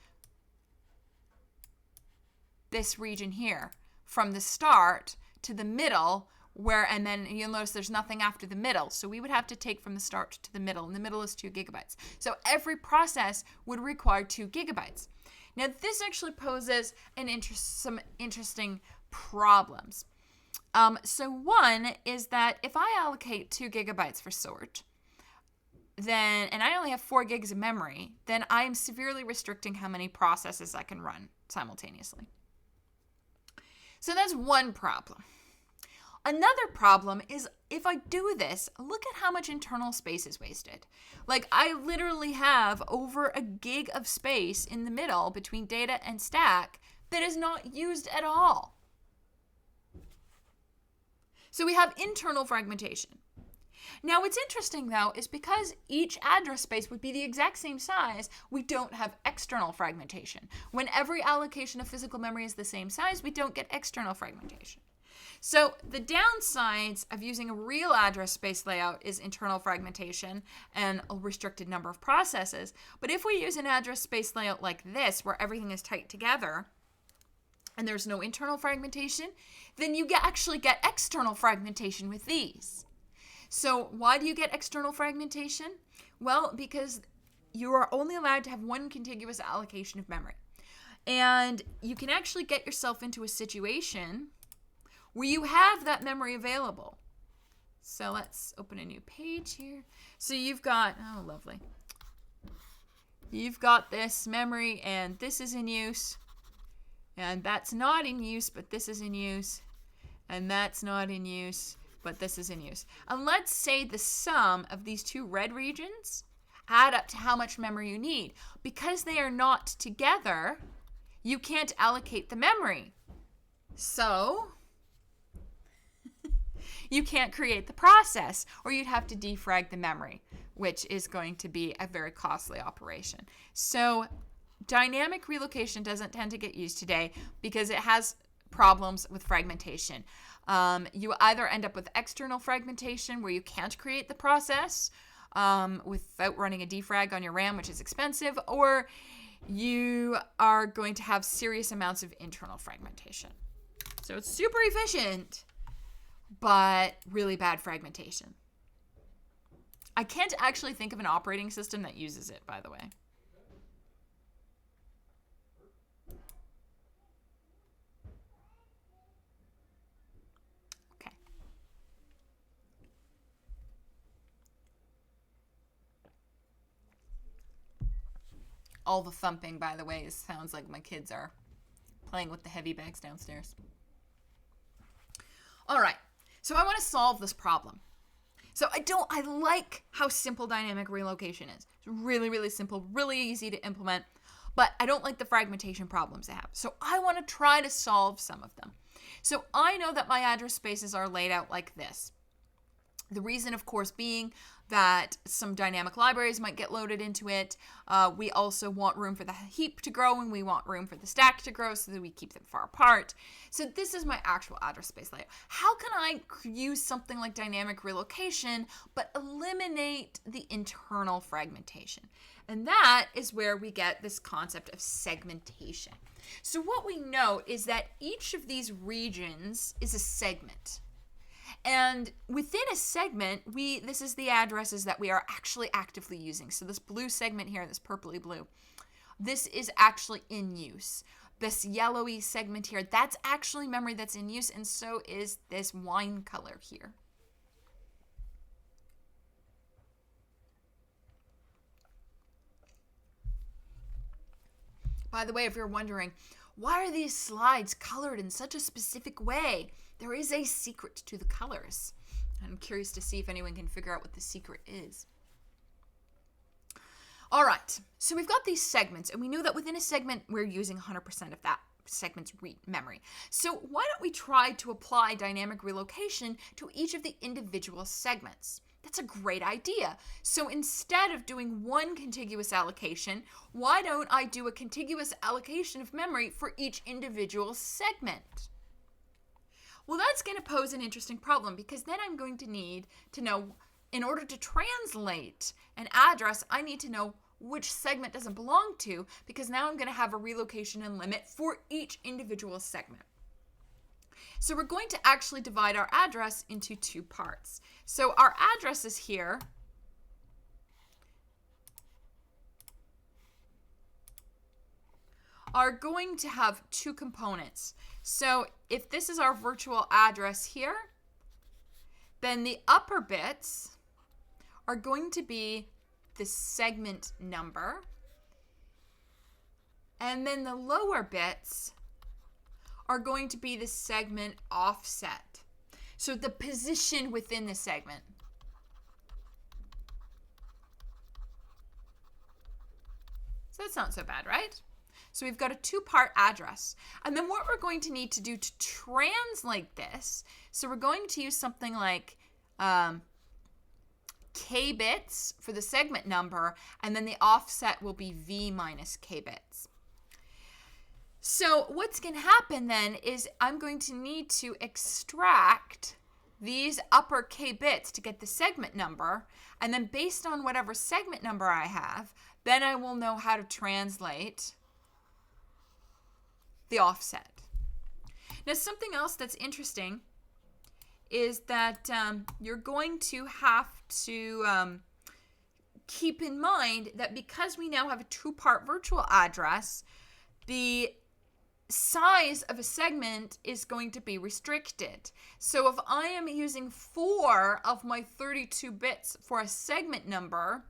this region here from the start to the middle, and then you'll notice there's nothing after the middle. So we would have to take from the start to the middle, and the middle is 2 gigabytes. So every process would require 2 gigabytes. Now, this actually poses some interesting problems. So one is that if I allocate 2 gigabytes for sort, and I only have 4 gigs of memory, then I am severely restricting how many processes I can run simultaneously. So that's one problem. Another problem is if I do this, look at how much internal space is wasted. Like I literally have over a gig of space in the middle between data and stack that is not used at all. So we have internal fragmentation. Now what's interesting though is because each address space would be the exact same size, we don't have external fragmentation. When every allocation of physical memory is the same size, we don't get external fragmentation. So the downsides of using a real address space layout is internal fragmentation and a restricted number of processes. But if we use an address space layout like this, where everything is tight together and there's no internal fragmentation, then you actually get external fragmentation with these. So why do you get external fragmentation? Well, because you are only allowed to have one contiguous allocation of memory. And you can actually get yourself into a situation where you have that memory available. So let's open a new page here. So you've got, oh, lovely. You've got this memory and this is in use. And that's not in use, but this is in use. And that's not in use, but this is in use. And let's say the sum of these two red regions add up to how much memory you need. Because they are not together, you can't allocate the memory. So you can't create the process, or you'd have to defrag the memory, which is going to be a very costly operation. So dynamic relocation doesn't tend to get used today because it has problems with fragmentation. You either end up with external fragmentation where you can't create the process without running a defrag on your RAM, which is expensive, or you are going to have serious amounts of internal fragmentation. So it's super efficient, but really bad fragmentation. I can't actually think of an operating system that uses it, by the way. Okay. All the thumping, by the way, sounds like my kids are playing with the heavy bags downstairs. All right. So I want to solve this problem. So I like how simple dynamic relocation is. It's really, really simple, really easy to implement, but I don't like the fragmentation problems they have. So I want to try to solve some of them. So I know that my address spaces are laid out like this. The reason, of course, being that some dynamic libraries might get loaded into it. We also want room for the heap to grow, and we want room for the stack to grow so that we keep them far apart. So this is my actual address space layout. How can I use something like dynamic relocation but eliminate the internal fragmentation? And that is where we get this concept of segmentation. So what we know is that each of these regions is a segment. And within a segment, this is the addresses that we are actually actively using. So this blue segment here, this purpley blue, this is actually in use. This yellowy segment here, that's actually memory that's in use, and so is this wine color here. By the way, if you're wondering, why are these slides colored in such a specific way? There is a secret to the colors. I'm curious to see if anyone can figure out what the secret is. All right, so we've got these segments, and we know that within a segment, we're using 100% of that segment's memory. So why don't we try to apply dynamic relocation to each of the individual segments? That's a great idea. So instead of doing one contiguous allocation, why don't I do a contiguous allocation of memory for each individual segment? Well, that's going to pose an interesting problem because then I'm going to need to know, in order to translate an address, I need to know which segment does it belong to, because now I'm going to have a relocation and limit for each individual segment. So we're going to actually divide our address into two parts. So our addresses here are going to have two components. So if this is our virtual address here, then the upper bits are going to be the segment number, and then the lower bits are going to be the segment offset. So the position within the segment. So that's not so bad, right? So we've got a 2-part address. And then what we're going to need to do to translate this, so we're going to use something like k bits for the segment number, and then the offset will be v minus k bits. So what's going to happen then is I'm going to need to extract these upper k bits to get the segment number, and then based on whatever segment number I have, then I will know how to translate the offset. Now, something else that's interesting is that you're going to have to keep in mind that because we now have a 2-part virtual address, the size of a segment is going to be restricted. So if I am using 4 of my 32 bits for a segment number,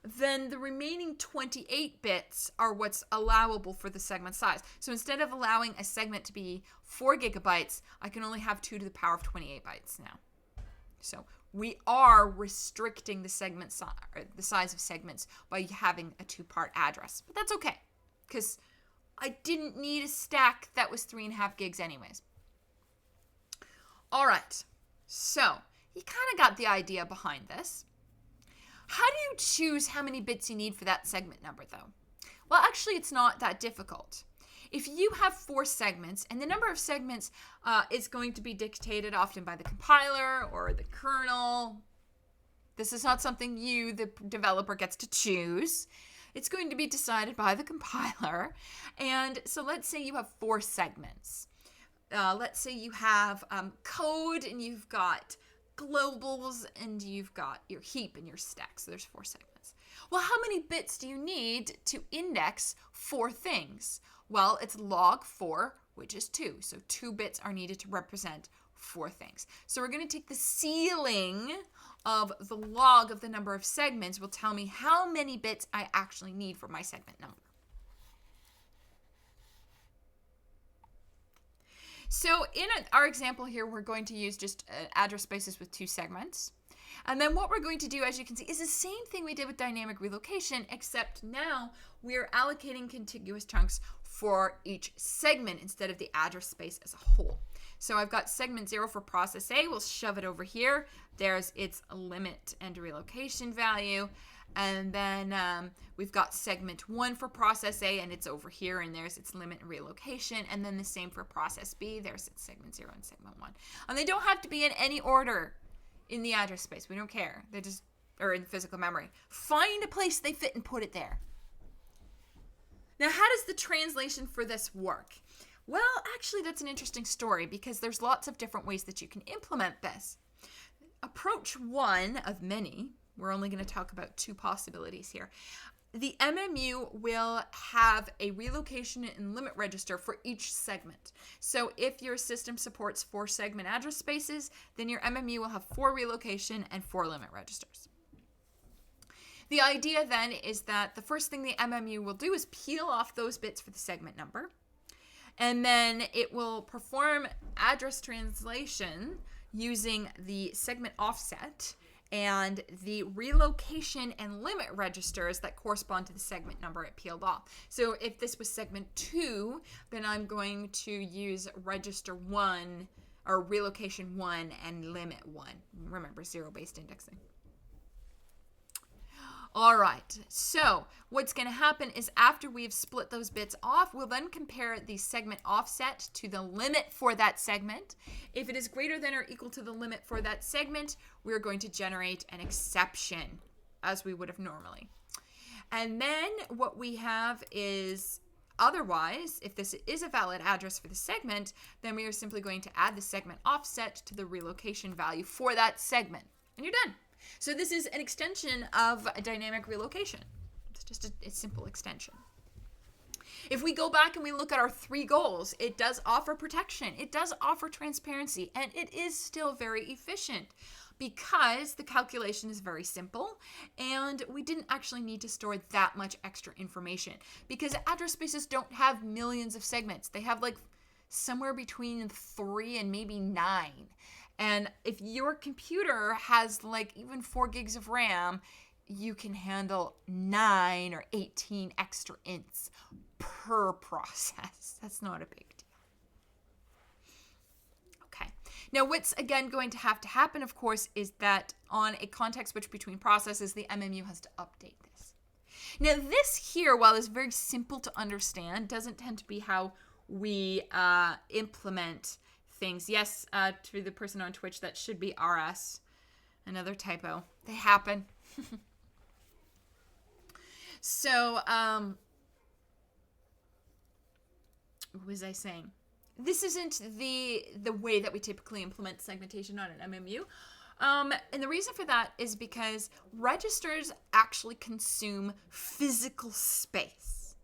then the remaining 28 bits are what's allowable for the segment size. So instead of allowing a segment to be 4 gigabytes, I can only have 2 to the power of 28 bytes now. So we are restricting the segment the size of segments by having a 2-part address. But that's okay, because I didn't need a stack that was 3.5 gigs anyways. All right, so you kind of got the idea behind this. How do you choose how many bits you need for that segment number, though? Well, actually, it's not that difficult. If you have 4 segments, and the number of segments is going to be dictated often by the compiler or the kernel. This is not something you, the developer, gets to choose. It's going to be decided by the compiler. And so let's say you have 4 segments. Let's say you have code, and you've got globals, and you've got your heap and your stack. So there's 4 segments. Well, how many bits do you need to index 4 things? Well, it's log 4, which is 2. So 2 bits are needed to represent 4 things. So we're going to take the ceiling of the log of the number of segments will tell me how many bits I actually need for my segment number. So in our example here, we're going to use just address spaces with 2 segments. And then what we're going to do, as you can see, is the same thing we did with dynamic relocation, except now we're allocating contiguous chunks for each segment instead of the address space as a whole. So I've got segment 0 for process A. We'll shove it over here. There's its limit and relocation value. And then we've got segment 1 for process A, and it's over here, and there's its limit and relocation. And then the same for process B. There's its segment 0 and segment 1. And they don't have to be in any order in the address space. We don't care. They just are in physical memory. Find a place they fit and put it there. Now, how does the translation for this work? Well, actually, that's an interesting story because there's lots of different ways that you can implement this. Approach 1 of many, we're only going to talk about 2 possibilities here. The MMU will have a relocation and limit register for each segment. So if your system supports 4 segment address spaces, then your MMU will have 4 relocation and 4 limit registers. The idea then is that the first thing the MMU will do is peel off those bits for the segment number, and then it will perform address translation using the segment offset and the relocation and limit registers that correspond to the segment number it peeled off. So if this was segment 2, then I'm going to use register 1 or relocation 1 and limit 1. Remember, 0-based indexing. All right, so what's going to happen is after we've split those bits off, we'll then compare the segment offset to the limit for that segment. If it is greater than or equal to the limit for that segment, we're going to generate an exception as we would have normally. And then what we have is otherwise, if this is a valid address for the segment, then we are simply going to add the segment offset to the relocation value for that segment. And you're done. So this is an extension of a dynamic relocation. It's just a simple extension. If we go back and we look at our 3 goals, it does offer protection, it does offer transparency, and it is still very efficient because the calculation is very simple and we didn't actually need to store that much extra information because address spaces don't have millions of segments. They have like somewhere between 3 and maybe 9. And if your computer has like even 4 gigs of RAM, you can handle 9 or 18 extra ints per process. That's not a big deal. Okay. Now, what's again going to happen, of course, is that on a context switch between processes, the MMU has to update this. Now, this here, while it's very simple to understand, doesn't tend to be how we implement things. Yes, to the person on Twitch, that should be RS. Another typo. They happen. So, what was I saying? This isn't the way that we typically implement segmentation on an MMU. And the reason for that is because registers actually consume physical space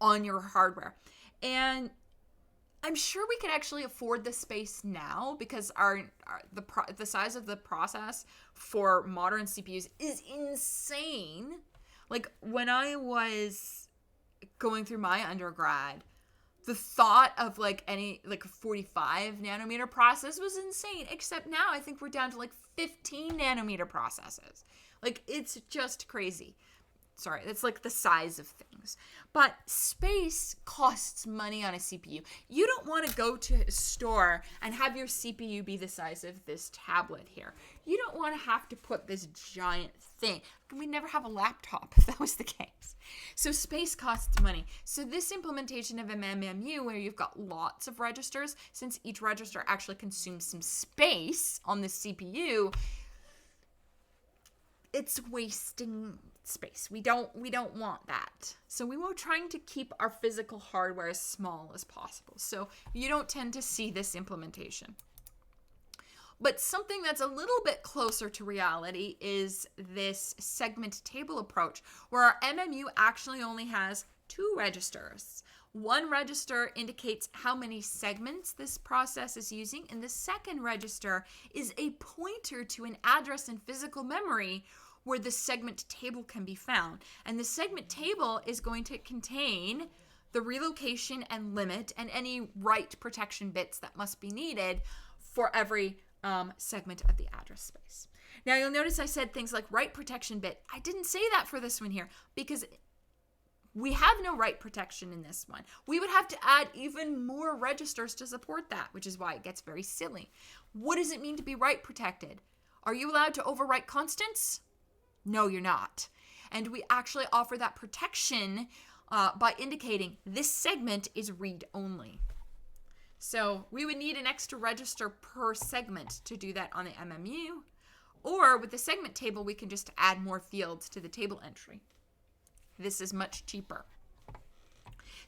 on your hardware. And I'm sure we could actually afford the space now because the size of the process for modern CPUs is insane. Like when I was going through my undergrad, the thought of like a 45 nanometer process was insane. Except now I think we're down to like 15 nanometer processes. Like it's just crazy. Sorry, that's like the size of things. But space costs money on a CPU. You don't want to go to a store and have your CPU be the size of this tablet here. You don't want to have to put this giant thing. We'd never have a laptop if that was the case. So space costs money. So this implementation of an MMU where you've got lots of registers, since each register actually consumes some space on the CPU, it's wasting space. We don't want that. So we were trying to keep our physical hardware as small as possible. So you don't tend to see this implementation. But something that's a little bit closer to reality is this segment table approach, where our MMU actually only has 2 registers. One register indicates how many segments this process is using, and the second register is a pointer to an address in physical memory where the segment table can be found. And the segment table is going to contain the relocation and limit and any write protection bits that must be needed for every segment of the address space. Now you'll notice I said things like write protection bit. I didn't say that for this one here because we have no write protection in this one. We would have to add even more registers to support that, which is why it gets very silly. What does it mean to be write protected? Are you allowed to overwrite constants? No, you're not. And we actually offer that protection by indicating this segment is read-only. So we would need an extra register per segment to do that on the MMU. Or with the segment table, we can just add more fields to the table entry. This is much cheaper.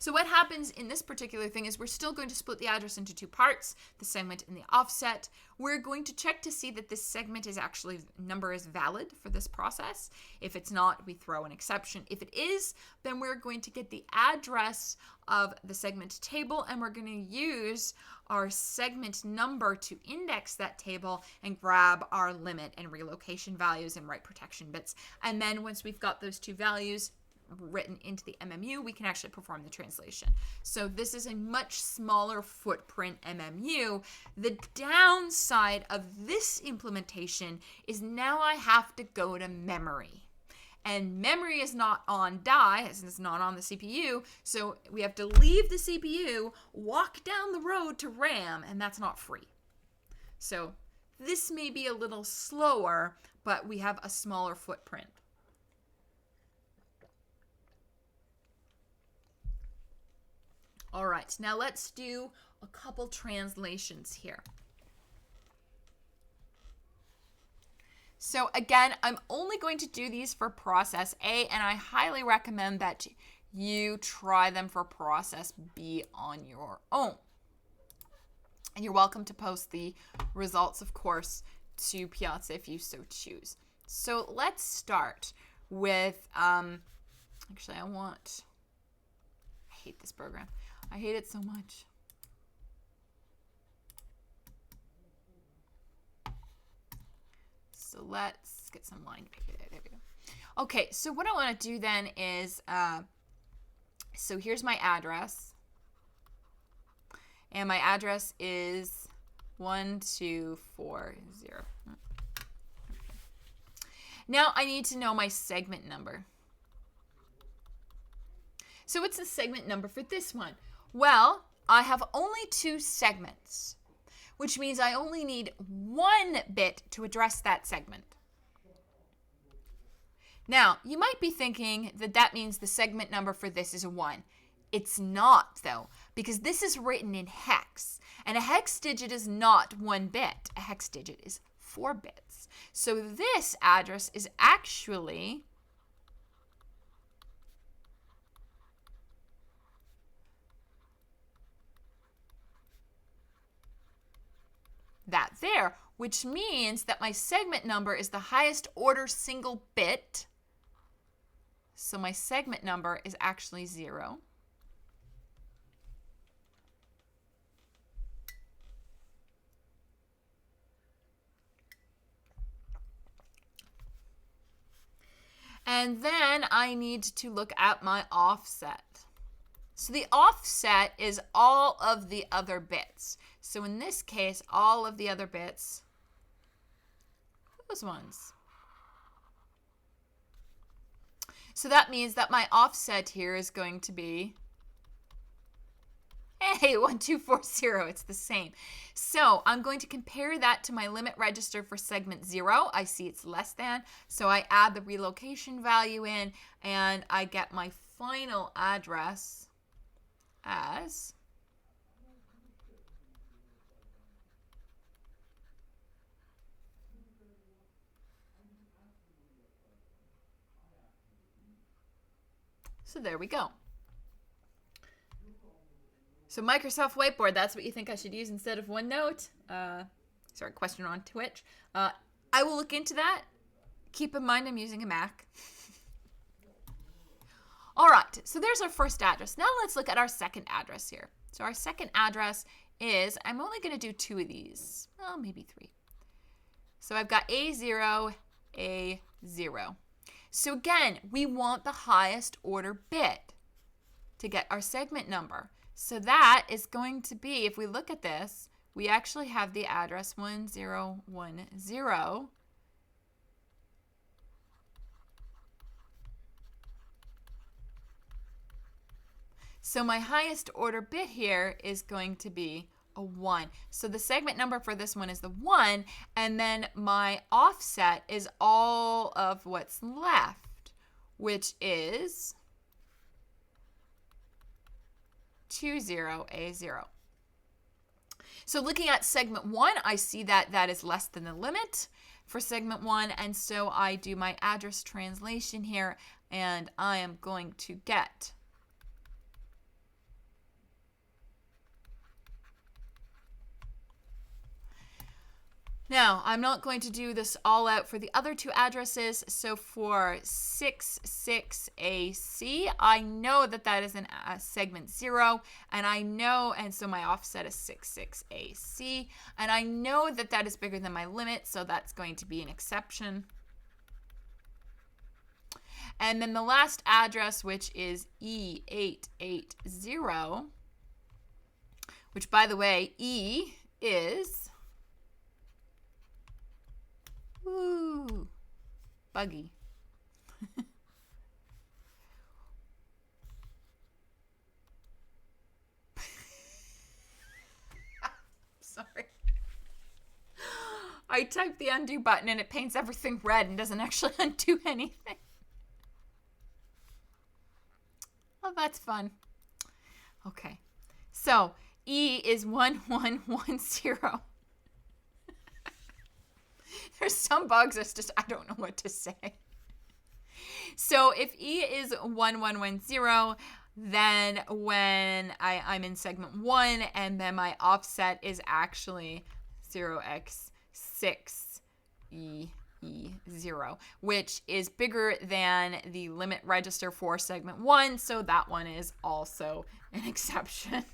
So what happens in this particular thing is we're still going to split the address into 2 parts, the segment and the offset. We're going to check to see that this segment is actually, number is valid for this process. If it's not, we throw an exception. If it is, then we're going to get the address of the segment table and we're going to use our segment number to index that table and grab our limit and relocation values and write protection bits. And then once we've got those 2 values written into the MMU, we can actually perform the translation. So this is a much smaller footprint MMU. The downside of this implementation is now I have to go to memory. And memory is not on die, as it's not on the CPU, so we have to leave the CPU, walk down the road to RAM, and that's not free. So this may be a little slower, but we have a smaller footprint. All right, now let's do a couple translations here. So again, I'm only going to do these for process A, and I highly recommend that you try them for process B on your own. And you're welcome to post the results, of course, to Piazza if you so choose. So let's start with, actually I hate this program. I hate it so much. So let's get some lined paper there. There we go. Okay, so what I want to do then is, so here's my address. And my address is 1240. Now I need to know my segment number. So what's the segment number for this one? Well, I have only 2 segments, which means I only need 1 bit to address that segment. Now, you might be thinking that that means the segment number for this is 1. It's not, though, because this is written in hex, and a hex digit is not 1 bit. A hex digit is 4 bits. So this address is actually that there, which means that my segment number is the highest order single bit. So my segment number is actually 0. And then I need to look at my offset. So the offset is all of the other bits. So in this case, all of the other bits, those ones. So that means that my offset here is going to be, hey, 1240, it's the same. So I'm going to compare that to my limit register for segment 0. I see it's less than, so I add the relocation value in, and I get my final address as so there we go. So Microsoft Whiteboard, that's what you think I should use instead of OneNote? Sorry, question on Twitch. I will look into that. Keep in mind I'm using a Mac. All right, so there's our first address. Now let's look at our second address here. So our second address is, I'm only going to do 2 of these. Well, maybe 3. So I've got A0, A0. So again, we want the highest order bit to get our segment number. So that is going to be, if we look at this, we actually have the address 1010. So my highest order bit here is going to be a 1. So the segment number for this one is the 1, and then my offset is all of what's left, which is 20A0. So looking at segment 1, I see that that is less than the limit for segment 1, and so I do my address translation here, and I am going to get Now, I'm not going to do this all out for the other 2 addresses. So for 66AC, I know that that is in segment 0, and so my offset is 66AC, and I know that that is bigger than my limit, so that's going to be an exception. And then the last address, which is E880, which, by the way, E is buggy. Sorry. I typed the undo button and it paints everything red and doesn't actually undo anything. Well, that's fun. Okay. So, E is 1110. There's some bugs that's just, I don't know what to say. So if E is 1110, then when I'm in segment 1, and then my offset is actually 0x6E0, which is bigger than the limit register for segment 1, so that one is also an exception.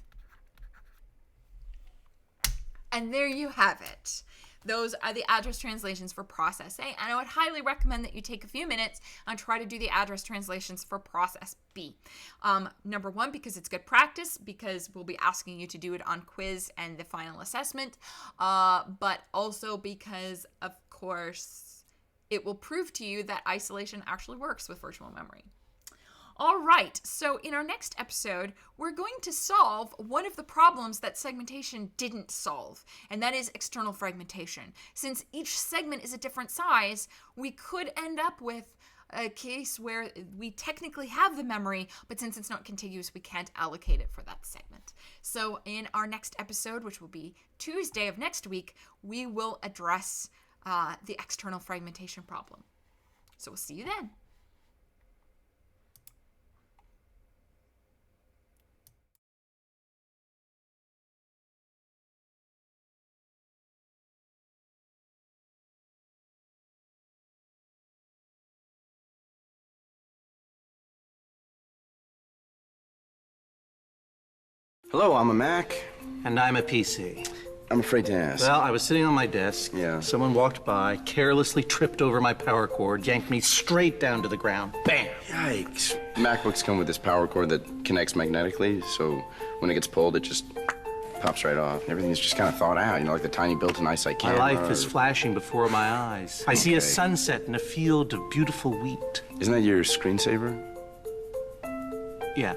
And there you have it. Those are the address translations for process A, and I would highly recommend that you take a few minutes and try to do the address translations for process B. Number one, because it's good practice, because we'll be asking you to do it on quiz and the final assessment, but also because, of course, it will prove to you that isolation actually works with virtual memory. All right, so in our next episode, we're going to solve one of the problems that segmentation didn't solve, and that is external fragmentation. Since each segment is a different size, we could end up with a case where we technically have the memory, but since it's not contiguous, we can't allocate it for that segment. So in our next episode, which will be Tuesday of next week, we will address the external fragmentation problem. So we'll see you then. Hello, I'm a Mac. And I'm a PC. I'm afraid to ask. Well, I was sitting on my desk. Yeah. Someone walked by, carelessly tripped over my power cord, yanked me straight down to the ground. Bam! Yikes. MacBooks come with this power cord that connects magnetically, so when it gets pulled, it just pops right off. Everything's just kind of thought out, like the tiny built-in eyesight camera. My life is flashing before my eyes. I see a sunset in a field of beautiful wheat. Isn't that your screensaver? Yeah.